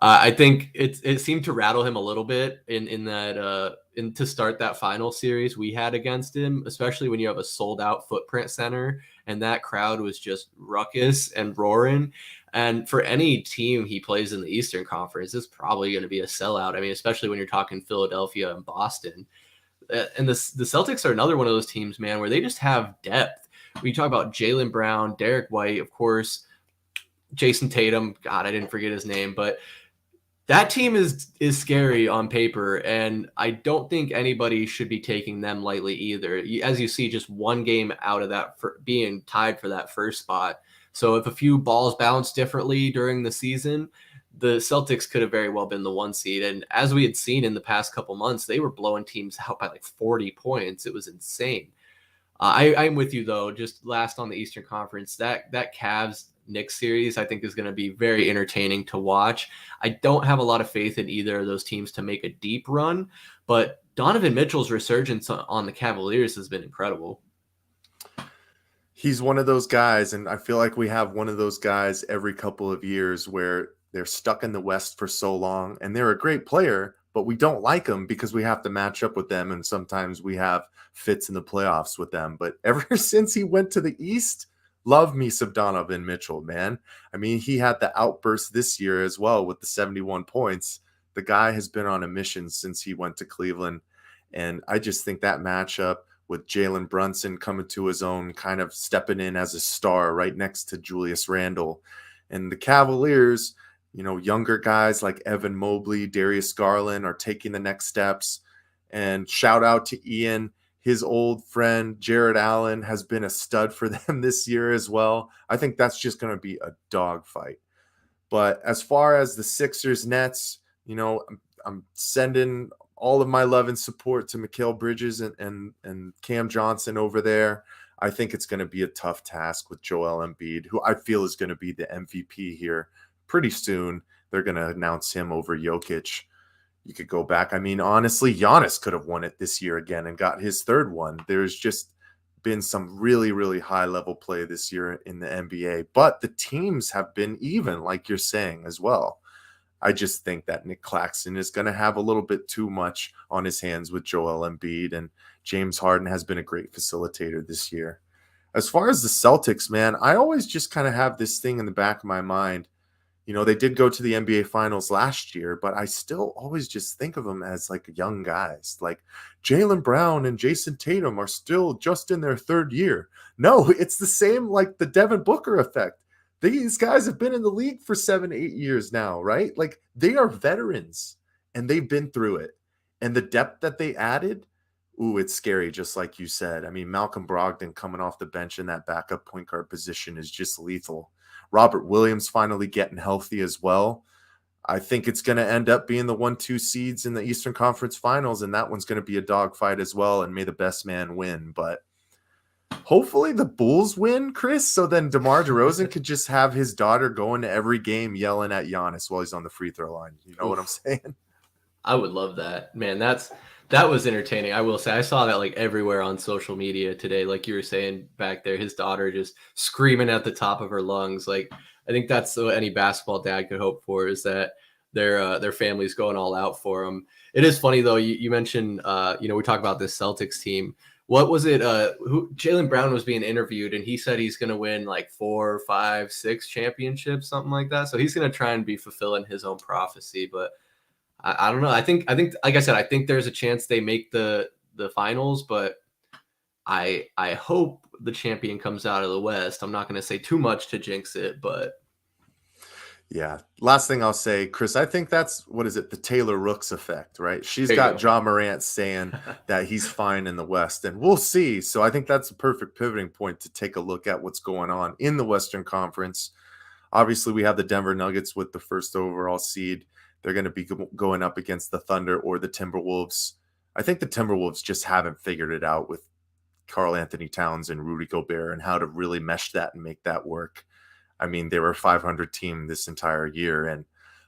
I think it seemed to rattle him a little bit in to start that final series we had against him, especially when you have a sold out Footprint Center and that crowd was just ruckus and roaring. And for any team he plays in the Eastern Conference, it's probably going to be a sellout. I mean, especially when you're talking Philadelphia and Boston. And the Celtics are another one of those teams, man, where they just have depth. We talk about Jaylen Brown, Derek White, of course, Jason Tatum. God, I didn't forget his name, but that team is scary on paper, and I don't think anybody should be taking them lightly either. As you see, just one game out of that for being tied for that first spot. So if a few balls bounce differently during the season, the Celtics could have very well been the 1 seed. And as we had seen in the past couple months, they were blowing teams out by like 40 points. It was insane. I'm with you, though. Just last on the Eastern Conference, that Cavs Knicks series, I think, is going to be very entertaining to watch. I don't have a lot of faith in either of those teams to make a deep run, but Donovan Mitchell's resurgence on the Cavaliers has been incredible. He's one of those guys, and I feel like we have one of those guys every couple of years where they're stuck in the West for so long, and they're a great player, but we don't like them because we have to match up with them, and sometimes we have fits in the playoffs with them. But ever since he went to the East, love me some Donovan Mitchell, man. I mean, he had the outburst this year as well with the 71 points. The guy has been on a mission since he went to Cleveland, and I just think that matchup with Jalen Brunson coming to his own, kind of stepping in as a star right next to Julius Randle. And the Cavaliers, you know, younger guys like Evan Mobley, Darius Garland are taking the next steps. And shout out to Ian. His old friend Jared Allen has been a stud for them this year as well. I think that's just going to be a dogfight. But as far as the Sixers Nets, you know, I'm sending all of my love and support to Mikal Bridges and Cam Johnson over there. I think it's going to be a tough task with Joel Embiid, who I feel is going to be the MVP here pretty soon. They're going to announce him over Jokic. You could go back. I mean, honestly, Giannis could have won it this year again and got his 3rd one. There's just been some really, really high-level play this year in the NBA. But the teams have been even, like you're saying, as well. I just think that Nick Claxton is going to have a little bit too much on his hands with Joel Embiid, and James Harden has been a great facilitator this year. As far as the Celtics, man, I always just kind of have this thing in the back of my mind. You know, they did go to the NBA Finals last year, but I still always just think of them as like young guys. Like Jaylen Brown and Jason Tatum are still just in their 3rd year. No, it's the same like the Devin Booker effect. These guys have been in the league for 7-8 years now, right? Like they are veterans and they've been through it. And the depth that they added, ooh, it's scary, just like you said. I mean, Malcolm Brogdon coming off the bench in that backup point guard position is just lethal. Robert Williams finally getting healthy as well. I think it's going to end up being the 1-2 seeds in the Eastern Conference Finals, and that one's going to be a dogfight as well, and may the best man win. But hopefully the Bulls win, Chris, so then DeMar DeRozan could just have his daughter going to every game yelling at Giannis while he's on the free throw line. You know what I'm saying? I would love that. Man, that was entertaining. I will say I saw that like everywhere on social media today. Like you were saying back there, his daughter just screaming at the top of her lungs. Like I think that's what any basketball dad could hope for, is that their family's going all out for him. It is funny though. You mentioned, we talk about this Celtics team. what was it? Who Jaylen Brown was being interviewed, and he said he's going to win like 4, 5, 6 championships, something like that. So he's going to try and be fulfilling his own prophecy. But I don't know. I think, like I said, I think there's a chance they make the finals, but I hope the champion comes out of the West. I'm not going to say too much to jinx it, but Yeah. Last thing I'll say, Chris, I think that's what is it? The Taylor Rooks effect, right? She's There you got go. Ja Morant saying that he's fine in the West, and we'll see. So I think that's a perfect pivoting point to take a look at what's going on in the Western Conference. Obviously, we have the Denver Nuggets with the first overall seed. They're going to be going up against the Thunder or the Timberwolves. I think the Timberwolves just haven't figured it out with Karl Anthony Towns and Rudy Gobert and how to really mesh that and make that work. I mean, they were a 500 team this entire year. And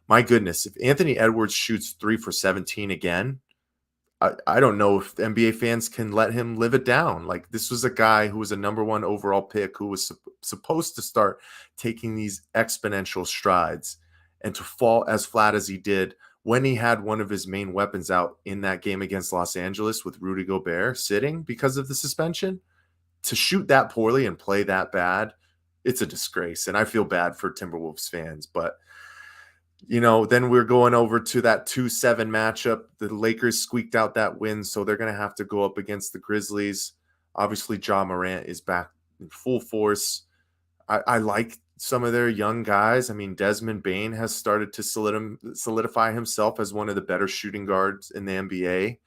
my goodness, if Anthony Edwards shoots 3 for 17 again, I don't know if NBA fans can let him live it down. Like, this was a guy who was a number 1 overall pick who was supposed to start taking these exponential strides, and to fall as flat as he did when he had one of his main weapons out in that game against Los Angeles with Rudy Gobert sitting because of the suspension, to shoot that poorly and play that bad, it's a disgrace. And I feel bad for Timberwolves fans, but then we're going over to that 2-7 matchup. The Lakers squeaked out that win, so they're going to have to go up against the Grizzlies. Obviously, Ja Morant is back in full force. I like some of their young guys. I mean, Desmond Bane has started to solidify himself as one of the better shooting guards in the NBA.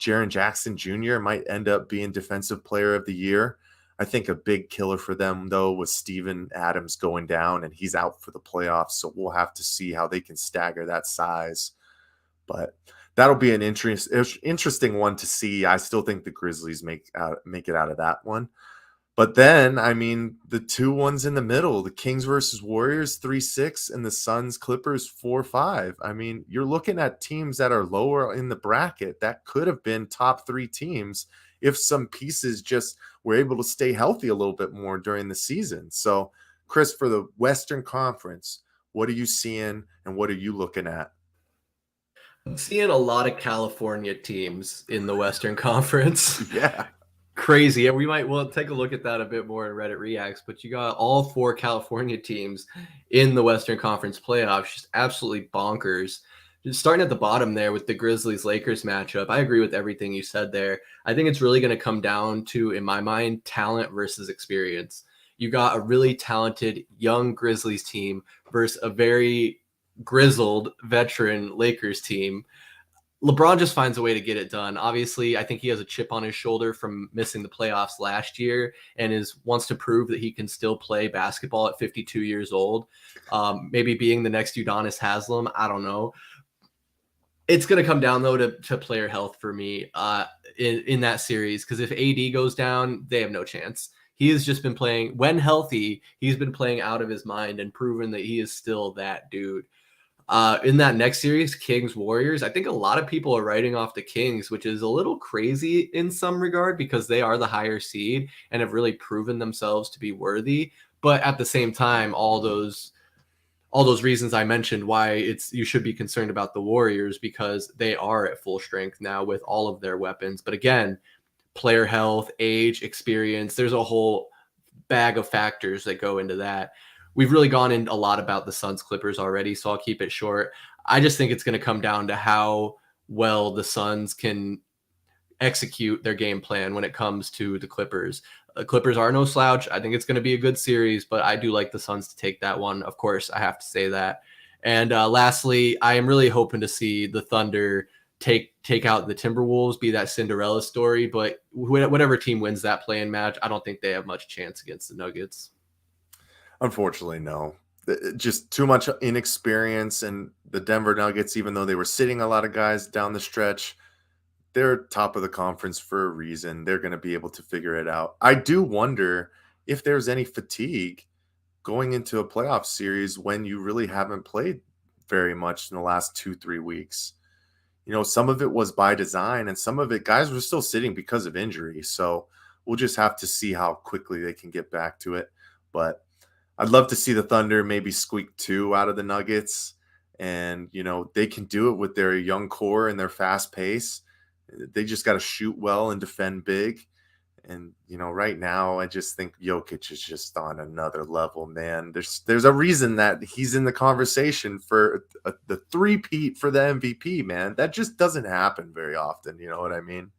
Jaren Jackson Jr. might end up being Defensive Player of the Year. I think a big killer for them, though, was Steven Adams going down, and he's out for the playoffs. So we'll have to see how they can stagger that size. But that'll be an interesting one to see. I still think the Grizzlies make it out of that one. But then, I mean, the 2 ones in the middle, the Kings versus Warriors 3-6 and the Suns Clippers 4-5. I mean, you're looking at teams that are lower in the bracket that could have been top 3 teams if some pieces just were able to stay healthy a little bit more during the season. So, Chris, for the Western Conference, what are you seeing and what are you looking at? I'm seeing a lot of California teams in the Western Conference. Yeah. Crazy. Yeah, we'll take a look at that a bit more in Reddit Reacts, but you got all 4 California teams in the Western Conference playoffs, just absolutely bonkers. Just starting at the bottom there with the Grizzlies-Lakers matchup, I agree with everything you said there. I think it's really going to come down to, in my mind, talent versus experience. You got a really talented young Grizzlies team versus a very grizzled veteran Lakers team. LeBron just finds a way to get it done. Obviously, I think he has a chip on his shoulder from missing the playoffs last year and wants to prove that he can still play basketball at 52 years old. Maybe being the next Udonis Haslem, I don't know. It's going to come down, though, to player health for me in that series, because if AD goes down, they have no chance. He has just been playing, when healthy, he's been playing out of his mind and proven that he is still that dude. In that next series, Kings Warriors, I think a lot of people are writing off the Kings, which is a little crazy in some regard because they are the higher seed and have really proven themselves to be worthy. But at the same time, all those reasons I mentioned why you should be concerned about the Warriors, because they are at full strength now with all of their weapons. But again, player health, age, experience, there's a whole bag of factors that go into that. We've really gone in a lot about the Suns Clippers already, so I'll keep it short. I just think it's going to come down to how well the Suns can execute their game plan when it comes to the Clippers. The Clippers are no slouch. I think it's going to be a good series, but I do like the Suns to take that one. Of course, I have to say that. And lastly, I am really hoping to see the Thunder take out the Timberwolves, be that Cinderella story. But whatever team wins that play-in match, I don't think they have much chance against the Nuggets. Unfortunately, no. Just too much inexperience, and the Denver Nuggets, even though they were sitting a lot of guys down the stretch, they're top of the conference for a reason. They're going to be able to figure it out. I do wonder if there's any fatigue going into a playoff series when you really haven't played very much in the last 2-3 weeks. Some of it was by design, and some of it guys were still sitting because of injury. So we'll just have to see how quickly they can get back to it. But I'd love to see the Thunder maybe squeak 2 out of the Nuggets. And, they can do it with their young core and their fast pace. They just got to shoot well and defend big. And right now, I just think Jokic is just on another level, man. There's a reason that he's in the conversation for the three-peat for the MVP, man. That just doesn't happen very often. You know what I mean?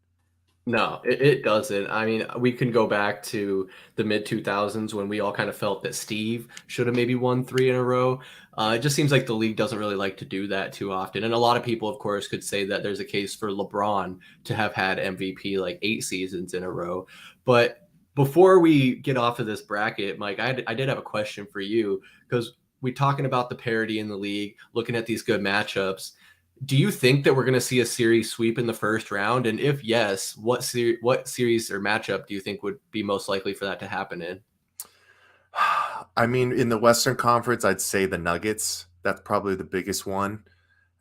No, it doesn't. I mean, we can go back to the mid 2000s when we all kind of felt that Steve should have maybe won 3 in a row. It just seems like the league doesn't really like to do that too often. And a lot of people, of course, could say that there's a case for LeBron to have had MVP like 8 seasons in a row. But before we get off of this bracket, Mike, I did have a question for you because we're talking about the parity in the league, looking at these good matchups. Do you think that we're going to see a series sweep in the first round? And if yes, what series or matchup do you think would be most likely for that to happen in? I mean, in the Western Conference, I'd say the Nuggets. That's probably the biggest one.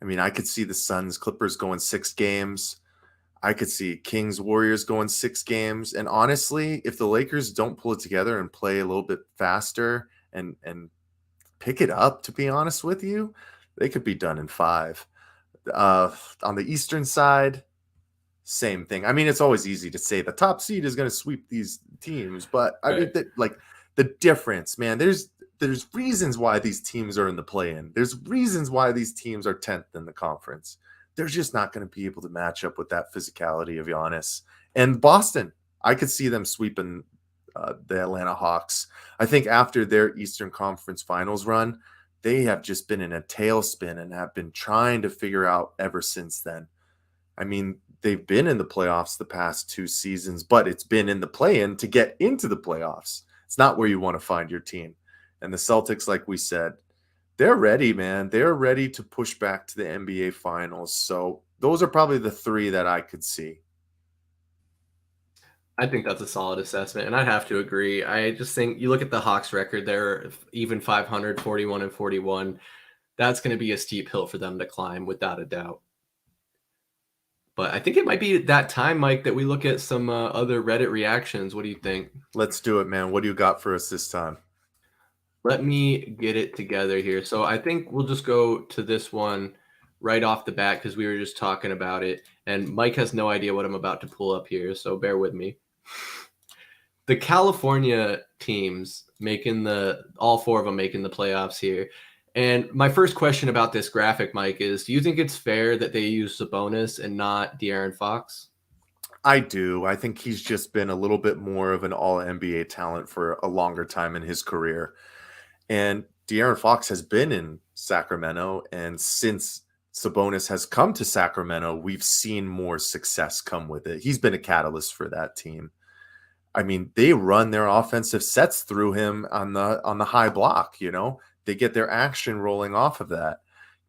I mean, I could see the Suns Clippers going 6 games. I could see Kings Warriors going 6 games. And honestly, if the Lakers don't pull it together and play a little bit faster and pick it up, to be honest with you, they could be done in 5. On the Eastern side, same thing. I mean, it's always easy to say the top seed is going to sweep these teams, but I mean, the difference, man. There's reasons why these teams are in the play-in. There's reasons why these teams are 10th in the conference. They're just not going to be able to match up with that physicality of Giannis. And Boston, I could see them sweeping the Atlanta Hawks. I think after their Eastern Conference Finals run, they have just been in a tailspin and have been trying to figure out ever since then. I mean, they've been in the playoffs the past 2 seasons, but it's been in the play-in to get into the playoffs. It's not where you want to find your team. And the Celtics, like we said, they're ready, man. They're ready to push back to the NBA Finals. So those are probably the 3 that I could see. I think that's a solid assessment, and I'd have to agree. I just think you look at the Hawks record, they're even 500, 41 and 41. That's going to be a steep hill for them to climb without a doubt. But I think it might be that time, Mike, that we look at some other Reddit reactions. What do you think? Let's do it, man. What do you got for us this time? Let me get it together here. So I think we'll just go to this one right off the bat because we were just talking about it. And Mike has no idea what I'm about to pull up here, so bear with me. The California teams all 4 of them making the playoffs here. And my first question about this graphic, Mike, is do you think it's fair that they use Sabonis and not De'Aaron Fox? I do. I think he's just been a little bit more of an all-NBA talent for a longer time in his career. And De'Aaron Fox has been in Sacramento, and since Sabonis has come to Sacramento, we've seen more success come with it. He's been a catalyst for that team. I mean, they run their offensive sets through him on the high block, They get their action rolling off of that.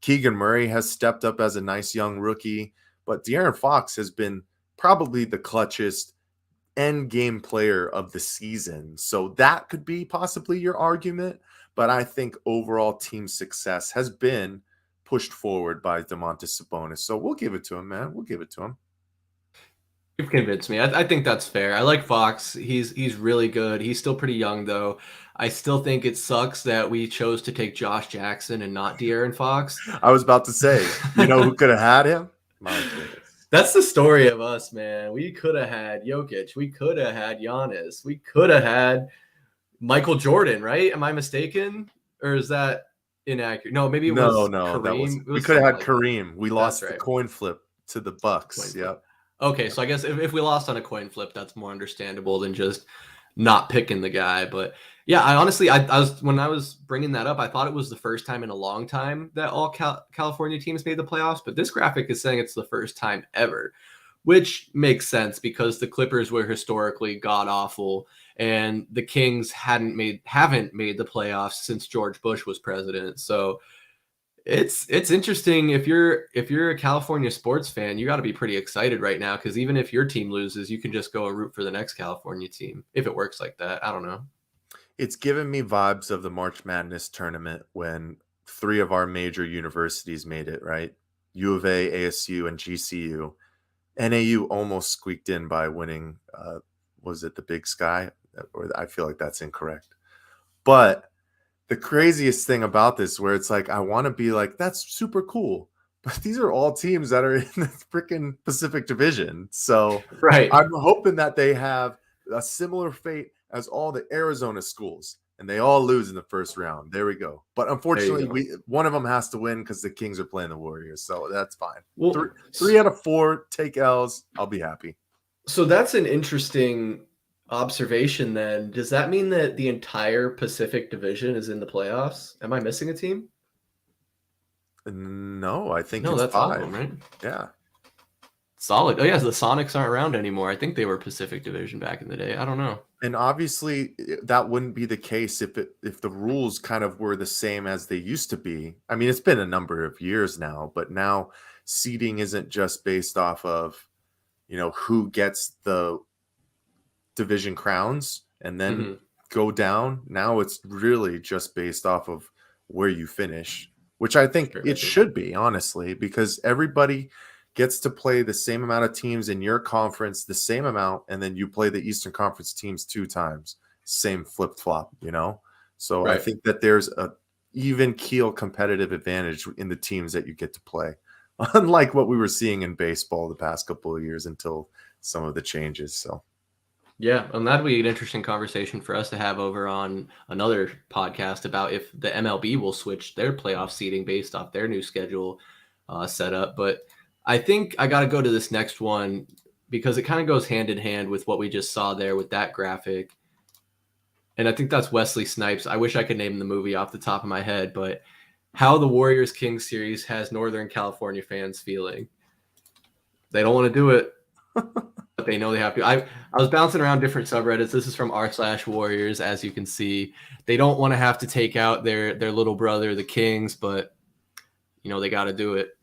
Keegan Murray has stepped up as a nice young rookie, but De'Aaron Fox has been probably the clutchest end game player of the season. So that could be possibly your argument, but I think overall team success has been pushed forward by Domantas Sabonis. So we'll give it to him, man. We'll give it to him. You've convinced me. I think that's fair. I like Fox. He's really good. He's still pretty young, though. I still think it sucks that we chose to take Josh Jackson and not De'Aaron Fox. I was about to say, who could have had him? My goodness. That's the story of us, man. We could have had Jokic. We could have had Giannis. We could have had Michael Jordan, right? Am I mistaken? Or is that inaccurate? No, maybe it was Kareem. We could have had Kareem. We lost the coin flip to the Bucks. Yep. Okay, so I guess if we lost on a coin flip, that's more understandable than just not picking the guy. But yeah, I honestly, I was when I was bringing that up, I thought it was the first time in a long time that all California teams made the playoffs. But this graphic is saying it's the first time ever, which makes sense because the Clippers were historically god awful, and the Kings haven't made the playoffs since George Bush was president. So it's interesting. If you're a California sports fan, you got to be pretty excited right now because even if your team loses, you can just go and root for the next California team if it works like that. I don't know. It's given me vibes of the March Madness tournament when 3 of our major universities made it, right? U of A, ASU, and GCU. NAU almost squeaked in by winning, was it the Big Sky? Or I feel like that's incorrect. But the craziest thing about this, where it's like, I want to be like, that's super cool. But these are all teams that are in the freaking Pacific Division. So right. I'm hoping that they have a similar fate as all the Arizona schools, and they all lose in the first round. There we go. But unfortunately, one of them has to win because the Kings are playing the Warriors, so that's fine. Well, Three out of 4 take L's. I'll be happy. So that's an interesting observation then. Does that mean that the entire Pacific Division is in the playoffs? Am I missing a team? No, I think No, it's that's all of 5. them, right? Yeah. Solid. Oh, yeah, the Sonics aren't around anymore. I think they were Pacific Division back in the day. I don't know. And obviously that wouldn't be the case if the rules kind of were the same as they used to be. I mean, it's been a number of years now, but now seeding isn't just based off of, who gets the division crowns and then go down. Now it's really just based off of where you finish, which I think it should be, honestly, because everybody gets to play the same amount of teams in your conference, the same amount, and then you play the Eastern Conference teams 2 times, same flip-flop, So Right. I think that there's a even keel competitive advantage in the teams that you get to play, unlike what we were seeing in baseball the past couple of years until some of the changes. So yeah, and that'd be an interesting conversation for us to have over on another podcast about if the MLB will switch their playoff seeding based off their new schedule setup. But I think I got to go to this next one because it kind of goes hand in hand with what we just saw there with that graphic. And I think that's Wesley Snipes. I wish I could name the movie off the top of my head, but how the Warriors Kings series has Northern California fans feeling. They don't want to do it, but they know they have to. I was bouncing around different subreddits. This is from r/Warriors, as you can see. They don't want to have to take out their little brother, the Kings, but they got to do it.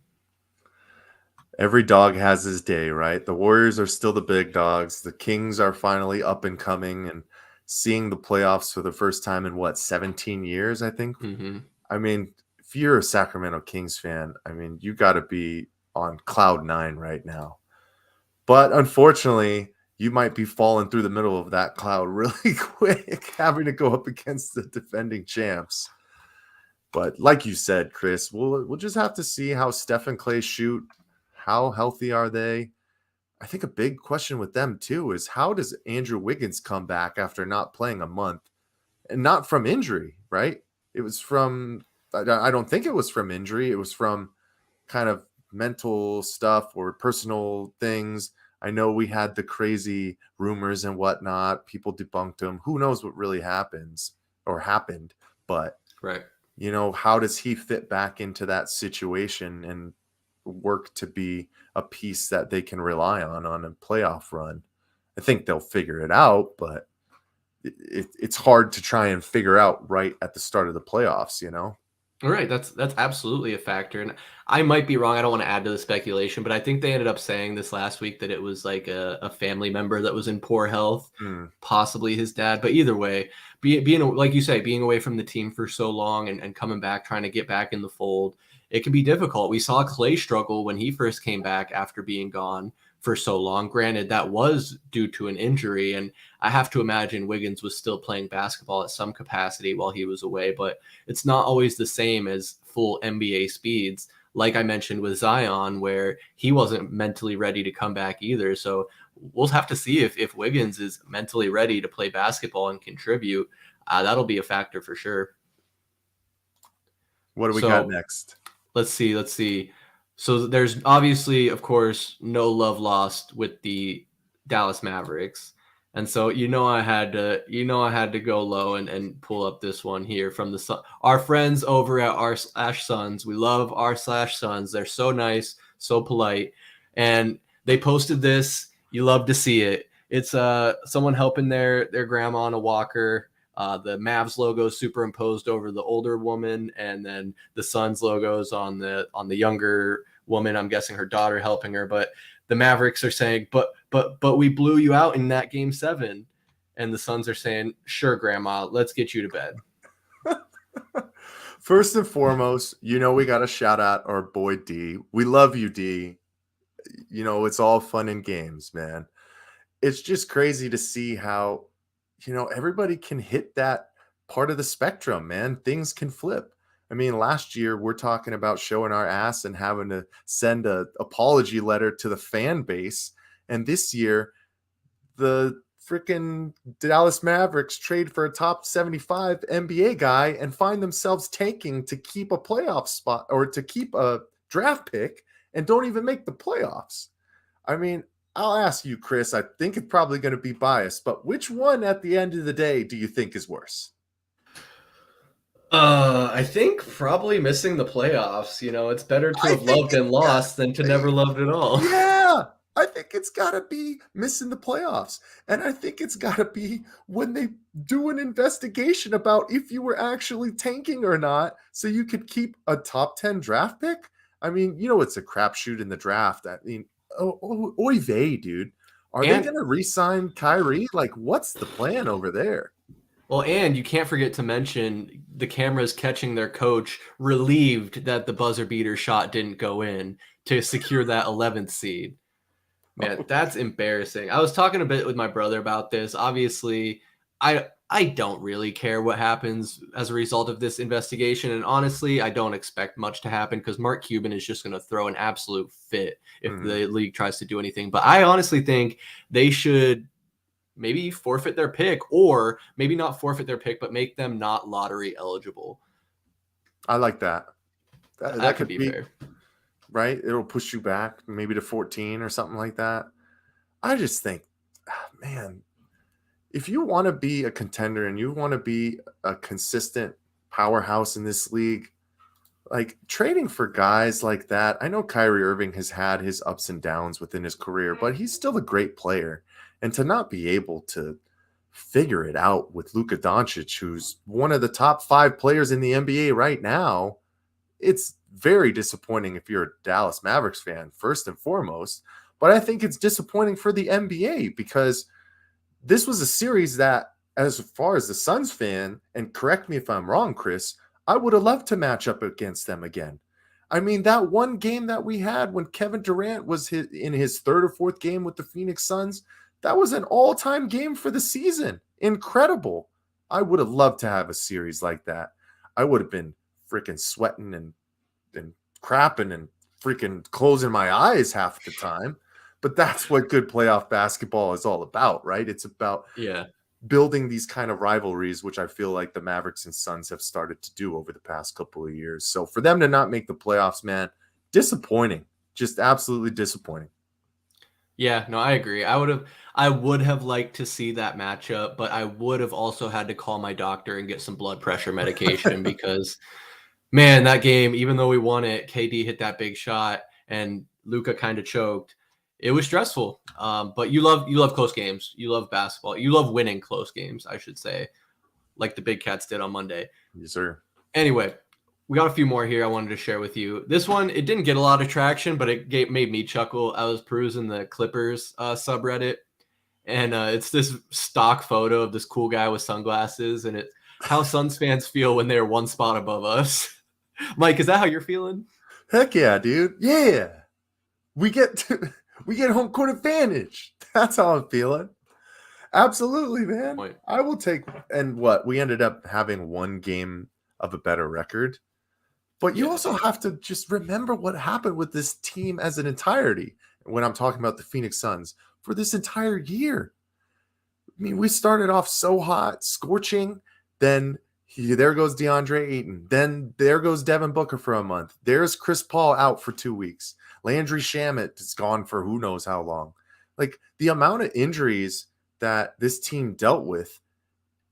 Every dog has his day, right? The Warriors are still the big dogs. The Kings are finally up and coming and seeing the playoffs for the first time in 17 years, I think. Mm-hmm. I mean, if you're a Sacramento Kings fan, I mean, you got to be on cloud 9 right now. But unfortunately, you might be falling through the middle of that cloud really quick, having to go up against the defending champs. But like you said, Chris, we'll just have to see how Steph and Clay shoot. How healthy are they? I think a big question with them too is how does Andrew Wiggins come back after not playing a month? And not from injury, right? It was from, I don't think it was from injury. It was from kind of mental stuff or personal things. I know we had the crazy rumors and whatnot. People debunked them. Who knows what really happens or happened? But, right. How does he fit back into that situation and work to be a piece that they can rely on a playoff run? I think they'll figure it out, but it's hard to try and figure out right at the start of the playoffs, All right, that's absolutely a factor, and I might be wrong. I don't want to add to the speculation, but I think they ended up saying this last week that it was like a family member that was in poor health, possibly his dad. But either way, being like you say, being away from the team for so long and coming back, trying to get back in the fold, it can be difficult. We saw Clay struggle when he first came back after being gone for so long. Granted, that was due to an injury, and I have to imagine Wiggins was still playing basketball at some capacity while he was away, but it's not always the same as full NBA speeds. Like I mentioned with Zion, where he wasn't mentally ready to come back either. So we'll have to see if Wiggins is mentally ready to play basketball and contribute. That'll be a factor for sure. What do we got next? Let's see. So there's obviously, of course, no love lost with the Dallas Mavericks. And so, I had to go low and pull up this one here from our friends over at r/Suns. We love r/Suns. They're so nice, so polite. And they posted this. You love to see it. It's someone helping their grandma on a walker. The Mavs logo superimposed over the older woman, and then the Suns logos on the younger woman. I'm guessing her daughter helping her, but the Mavericks are saying, but we blew you out in that game 7. And the Suns are saying, sure, grandma, let's get you to bed. First and foremost, we got to shout out our boy D. We love you, D. It's all fun and games, man. It's just crazy to see how, everybody can hit that part of the spectrum, man. Things can flip. I mean, last year we're talking about showing our ass and having to send an apology letter to the fan base. And this year, the freaking Dallas Mavericks trade for a top 75 NBA guy and find themselves tanking to keep a playoff spot or to keep a draft pick and don't even make the playoffs. I mean, I'll ask you, Chris. I think it's probably going to be biased, but which one at the end of the day do you think is worse? I think probably missing the playoffs. It's better to have loved and lost than to never loved at all. Yeah, I think it's got to be missing the playoffs. And I think it's got to be when they do an investigation about if you were actually tanking or not so you could keep a top 10 draft pick. I mean, it's a crapshoot in the draft. I mean, oy vey, dude. Are they going to re-sign Kyrie? Like, what's the plan over there? Well, and you can't forget to mention the cameras catching their coach relieved that the buzzer beater shot didn't go in to secure that 11th seed. Man, that's embarrassing. I was talking a bit with my brother about this. Obviously, I don't really care what happens as a result of this investigation. And honestly, I don't expect much to happen because Mark Cuban is just going to throw an absolute fit if the league tries to do anything. But I honestly think they should maybe forfeit their pick, or maybe not forfeit their pick, but make them not lottery eligible. I like that. That could be fair. Right? It'll push you back maybe to 14 or something like that. I just think, man, if you want to be a contender and you want to be a consistent powerhouse in this league, like trading for guys like that, I know Kyrie Irving has had his ups and downs within his career, but he's still a great player. And to not be able to figure it out with Luka Doncic, who's one of the top 5 players in the NBA right now, it's very disappointing if you're a Dallas Mavericks fan, first and foremost. But I think it's disappointing for the NBA because this was a series that, as far as the Suns fan, and correct me if I'm wrong, Chris, I would have loved to match up against them again. I mean, that one game that we had when Kevin Durant was in his 3rd or 4th game with the Phoenix Suns, that was an all-time game for the season. Incredible. I would have loved to have a series like that. I would have been freaking sweating and crapping and freaking closing my eyes half the time. But that's what good playoff basketball is all about, right? It's about building these kind of rivalries, which I feel like the Mavericks and Suns have started to do over the past couple of years. So for them to not make the playoffs, man, disappointing. Just absolutely disappointing. Yeah, no, I agree. I would have liked to see that matchup, but I would have also had to call my doctor and get some blood pressure medication because, man, that game, even though we won it, KD hit that big shot and Luka kind of choked. It was stressful. But you love close games. You love basketball. You love winning close games, I should say, like the Big Cats did on Monday. Yes, sir. Anyway, we got a few more here I wanted to share with you. This one, it didn't get a lot of traction, but it made me chuckle. I was perusing the Clippers subreddit, and it's this stock photo of this cool guy with sunglasses, and it's how Suns fans feel when they're one spot above us. Mike, is that how you're feeling? Heck yeah, dude. Yeah. We get home court advantage. That's how I'm feeling. Absolutely, man. Point. I will take, and we ended up having one game of a better record. But you also have to just remember what happened with this team as an entirety. When I'm talking about the Phoenix Suns for this entire year. I mean, we started off so hot, scorching. Then there goes DeAndre Ayton. Then there goes Devin Booker for a month. There's Chris Paul out for 2 weeks. Landry Shamet is gone for who knows how long. Like the amount of injuries that this team dealt with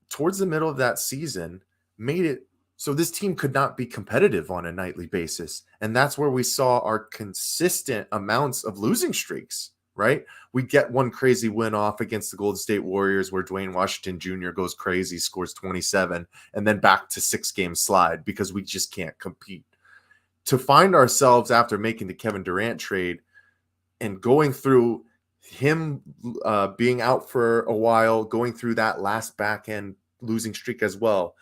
towards the middle of that season made it so this team could not be competitive on a nightly basis. And that's where we saw our consistent amounts of losing streaks, right? We get one crazy win off against the Golden State Warriors where Dwayne Washington Jr. goes crazy, scores 27, and then back to 6-game slide because we just can't compete. To find ourselves after making the Kevin Durant trade and going through him being out for a while, going through that last back end losing streak as well,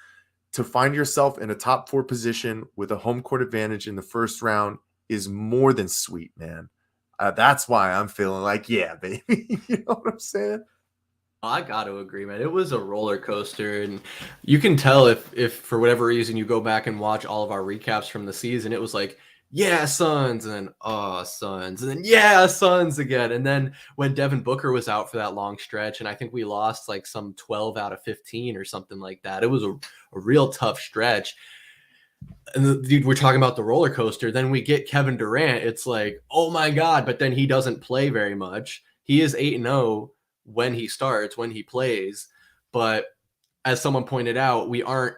to find yourself in a top 4 position with a home court advantage in the first round is more than sweet, man. That's why I'm feeling like, yeah, baby. You know what I'm saying? I got to agree, man. It was a roller coaster, and you can tell if for whatever reason you go back and watch all of our recaps from the season, it was like yeah, Suns, and then Suns, and then yeah, Suns again. And then when Devin Booker was out for that long stretch, and I think we lost like some 12 out of 15 or something like that. It was a real tough stretch. And dude, we're talking about the roller coaster. Then we get Kevin Durant. It's like, oh my God, but then he doesn't play very much. He is 8-0 when he starts, when he plays. But as someone pointed out, we aren't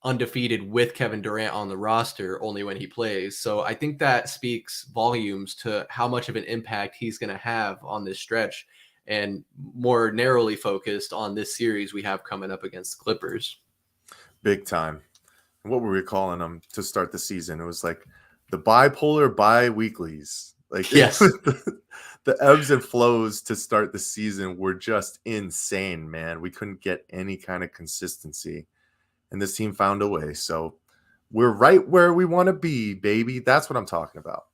undefeated with Kevin Durant on the roster, only when he plays. So I think that speaks volumes to how much of an impact he's going to have on this stretch, and more narrowly focused on this series we have coming up against the Clippers. Big time. What were we calling them to start the season? It was like the bipolar bi-weeklies. Like Yes. the ebbs and flows to start the season were just insane, man. We couldn't get any kind of consistency, and this team found a way. So we're right where we want to be, baby. That's what I'm talking about.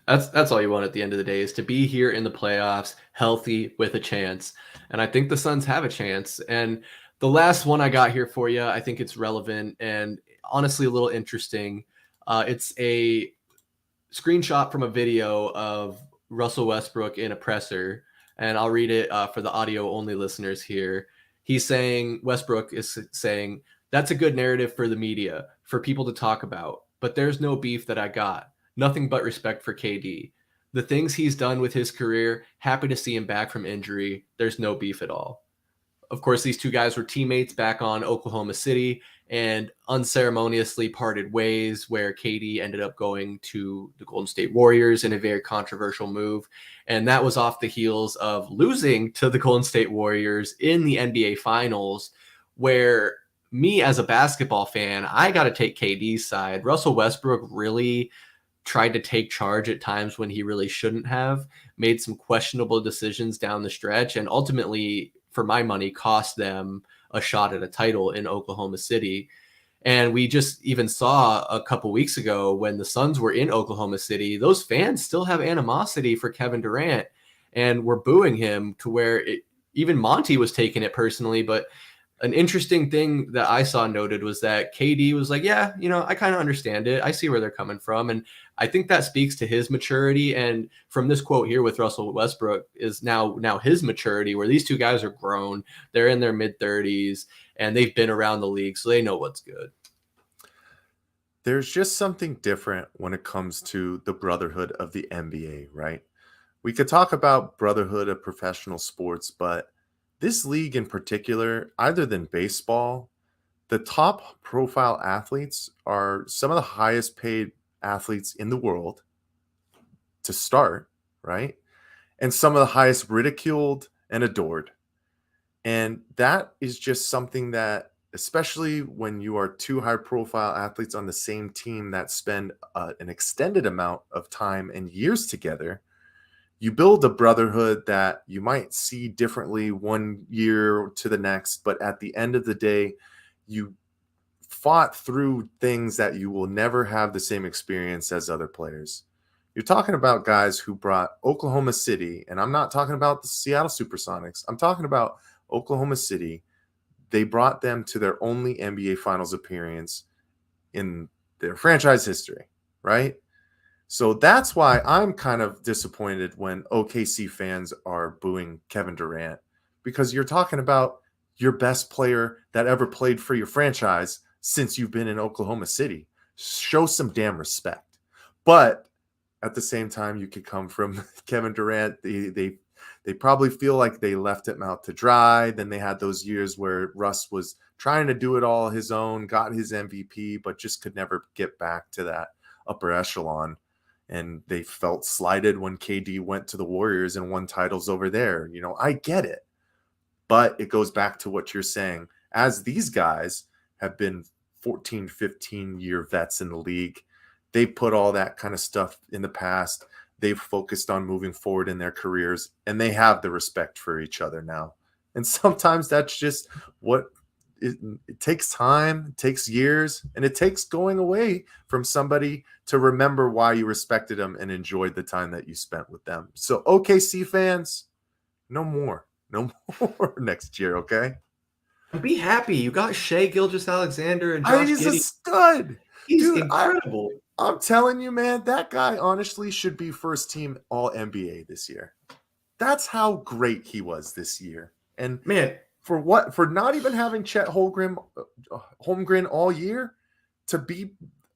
That's all you want at the end of the day, is to be here in the playoffs, healthy, with a chance. And I think the Suns have a chance. And the last one I got here for you, I think it's relevant and honestly a little interesting. It's a screenshot from a video of Russell Westbrook in a presser, and I'll read it for the audio only listeners here. Westbrook is saying, "That's a good narrative for the media, for people to talk about, but there's no beef that I got. Nothing but respect for KD. The things he's done with his career, happy to see him back from injury. There's no beef at all." Of course, these two guys were teammates back on Oklahoma City and unceremoniously parted ways, where KD ended up going to the Golden State Warriors in a very controversial move. And that was off the heels of losing to the Golden State Warriors in the NBA Finals, where me as a basketball fan, I got to take KD's side. Russell Westbrook really tried to take charge at times when he really shouldn't have, made some questionable decisions down the stretch, and ultimately, for my money, cost them a shot at a title in Oklahoma City. And we just even saw a couple weeks ago when the Suns were in Oklahoma City, those fans still have animosity for Kevin Durant and were booing him, to where even Monty was taking it personally. But an interesting thing that I saw noted was that KD was like, yeah, I kind of understand it. I see where they're coming from. And I think that speaks to his maturity. And from this quote here with Russell Westbrook is now his maturity, where these two guys are grown. They're in their mid-30s and they've been around the league, so they know what's good. There's just something different when it comes to the brotherhood of the NBA, right? We could talk about brotherhood of professional sports, but this league in particular, other than baseball, the top profile athletes are some of the highest paid athletes in the world to start, right? And some of the highest ridiculed and adored. And that is just something that, especially when you are two high profile athletes on the same team that spend an extended amount of time and years together, you build a brotherhood that you might see differently one year to the next, but at the end of the day, you fought through things that you will never have the same experience as other players. You're talking about guys who brought Oklahoma City, and I'm not talking about the Seattle Supersonics. I'm talking about Oklahoma City. They brought them to their only NBA Finals appearance in their franchise history, right? So that's why I'm kind of disappointed when OKC fans are booing Kevin Durant, because you're talking about your best player that ever played for your franchise since you've been in Oklahoma City. Show some damn respect. But at the same time, you could come from Kevin Durant. They probably feel like they left him out to dry. Then they had those years where Russ was trying to do it all his own, got his MVP, but just could never get back to that upper echelon. And they felt slighted when KD went to the Warriors and won titles over there. I get it. But it goes back to what you're saying. As these guys have been 14, 15-year vets in the league, they put all that kind of stuff in the past. They've focused on moving forward in their careers, and they have the respect for each other now. And sometimes that's just what it takes time, it takes years, and it takes going away from somebody to remember why you respected them and enjoyed the time that you spent with them. So OKC fans, no more next year, okay? Be happy. You got Shea Gilgeous-Alexander and I mean, Josh he's Giddey. a stud. He's Dude, incredible. I'm telling you, man, that guy honestly should be first team All NBA this year. That's how great he was this year. And Man, for what? For not even having Chet Holmgren all year to be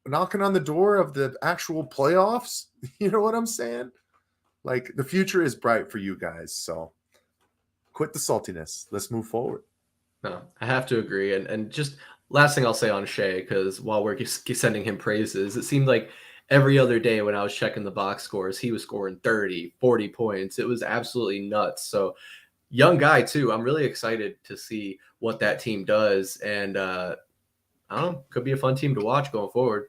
knocking on the door of the actual playoffs. You know what I'm saying? Like, the future is bright for you guys. So quit the saltiness. Let's move forward. no, I have to agree. And just last thing I'll say on Shea, because while we're sending him praises, it seemed like every other day when I was checking the box scores, he was scoring 30, 40 points. It was absolutely nuts. So young guy too. I'm really excited to see what that team does. And I don't know, could be a fun team to watch going forward.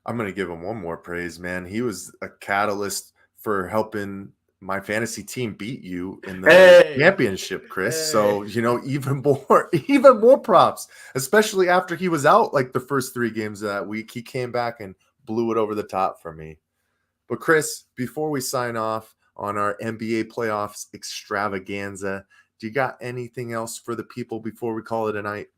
I'm going to give him one more praise, man. He was a catalyst for helping my fantasy team beat you in the championship, Chris. Hey. So, even more props, especially after he was out like the first 3 games of that week. He came back and blew it over the top for me. But Chris, before we sign off on our NBA playoffs extravaganza, do you got anything else for the people before we call it a night?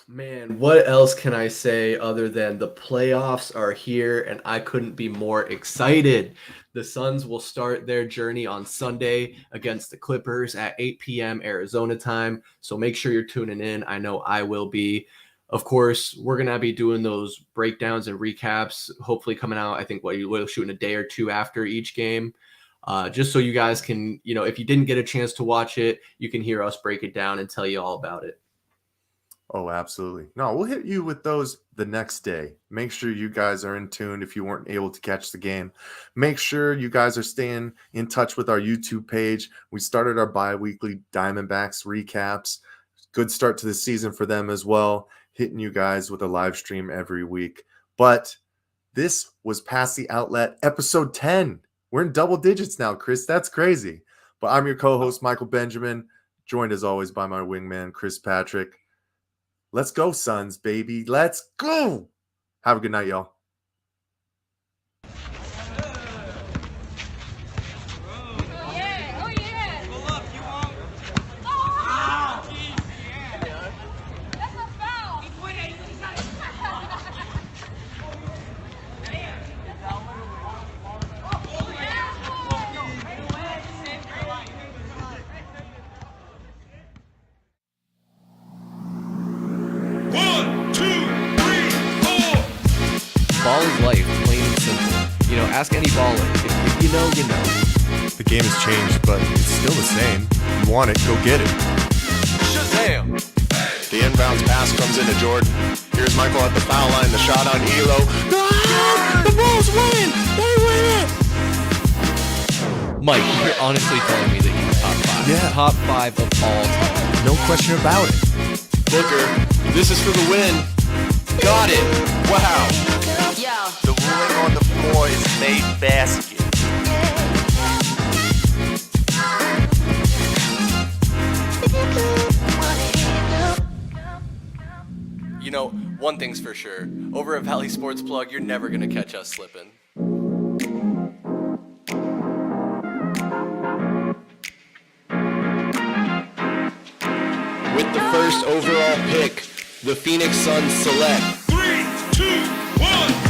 Man, what else can I say other than the playoffs are here and I couldn't be more excited. The Suns will start their journey on Sunday against the Clippers at 8 p.m. Arizona time. So make sure you're tuning in. I know I will be. Of course, we're going to be doing those breakdowns and recaps, hopefully coming out, I think, we'll shoot in a day or two after each game. Just so you guys can, if you didn't get a chance to watch it, you can hear us break it down and tell you all about it. Oh, absolutely. No, we'll hit you with those the next day. Make sure you guys are in tune if you weren't able to catch the game. Make sure you guys are staying in touch with our YouTube page. We started our bi-weekly Diamondbacks recaps. Good start to the season for them as well, hitting you guys with a live stream every week. But this was Past the Outlet, episode 10. We're in double digits now, Chris. That's crazy. But I'm your co-host, Michael Benjamin, joined as always by my wingman, Chris Patrick. Let's go, Suns, baby. Let's go. Have a good night, y'all. Ball is life, plain and simple. Ask any baller. If you know, you know. The game has changed, but it's still the same. You want it, go get it. Shazam! The inbounds pass comes into Jordan. Here's Michael at the foul line. The shot on Elo. Ah! The Bulls win! They win it! Mike, you're honestly telling me that he's top 5. Yeah. Top 5 of all time. No question about it. Booker, this is for the win. Got it! Wow! The ruling on the floor is made basket. One thing's for sure. Over at Valley Sports Plug, you're never gonna catch us slipping. With the first overall pick, the Phoenix Suns select 3, 2, 1.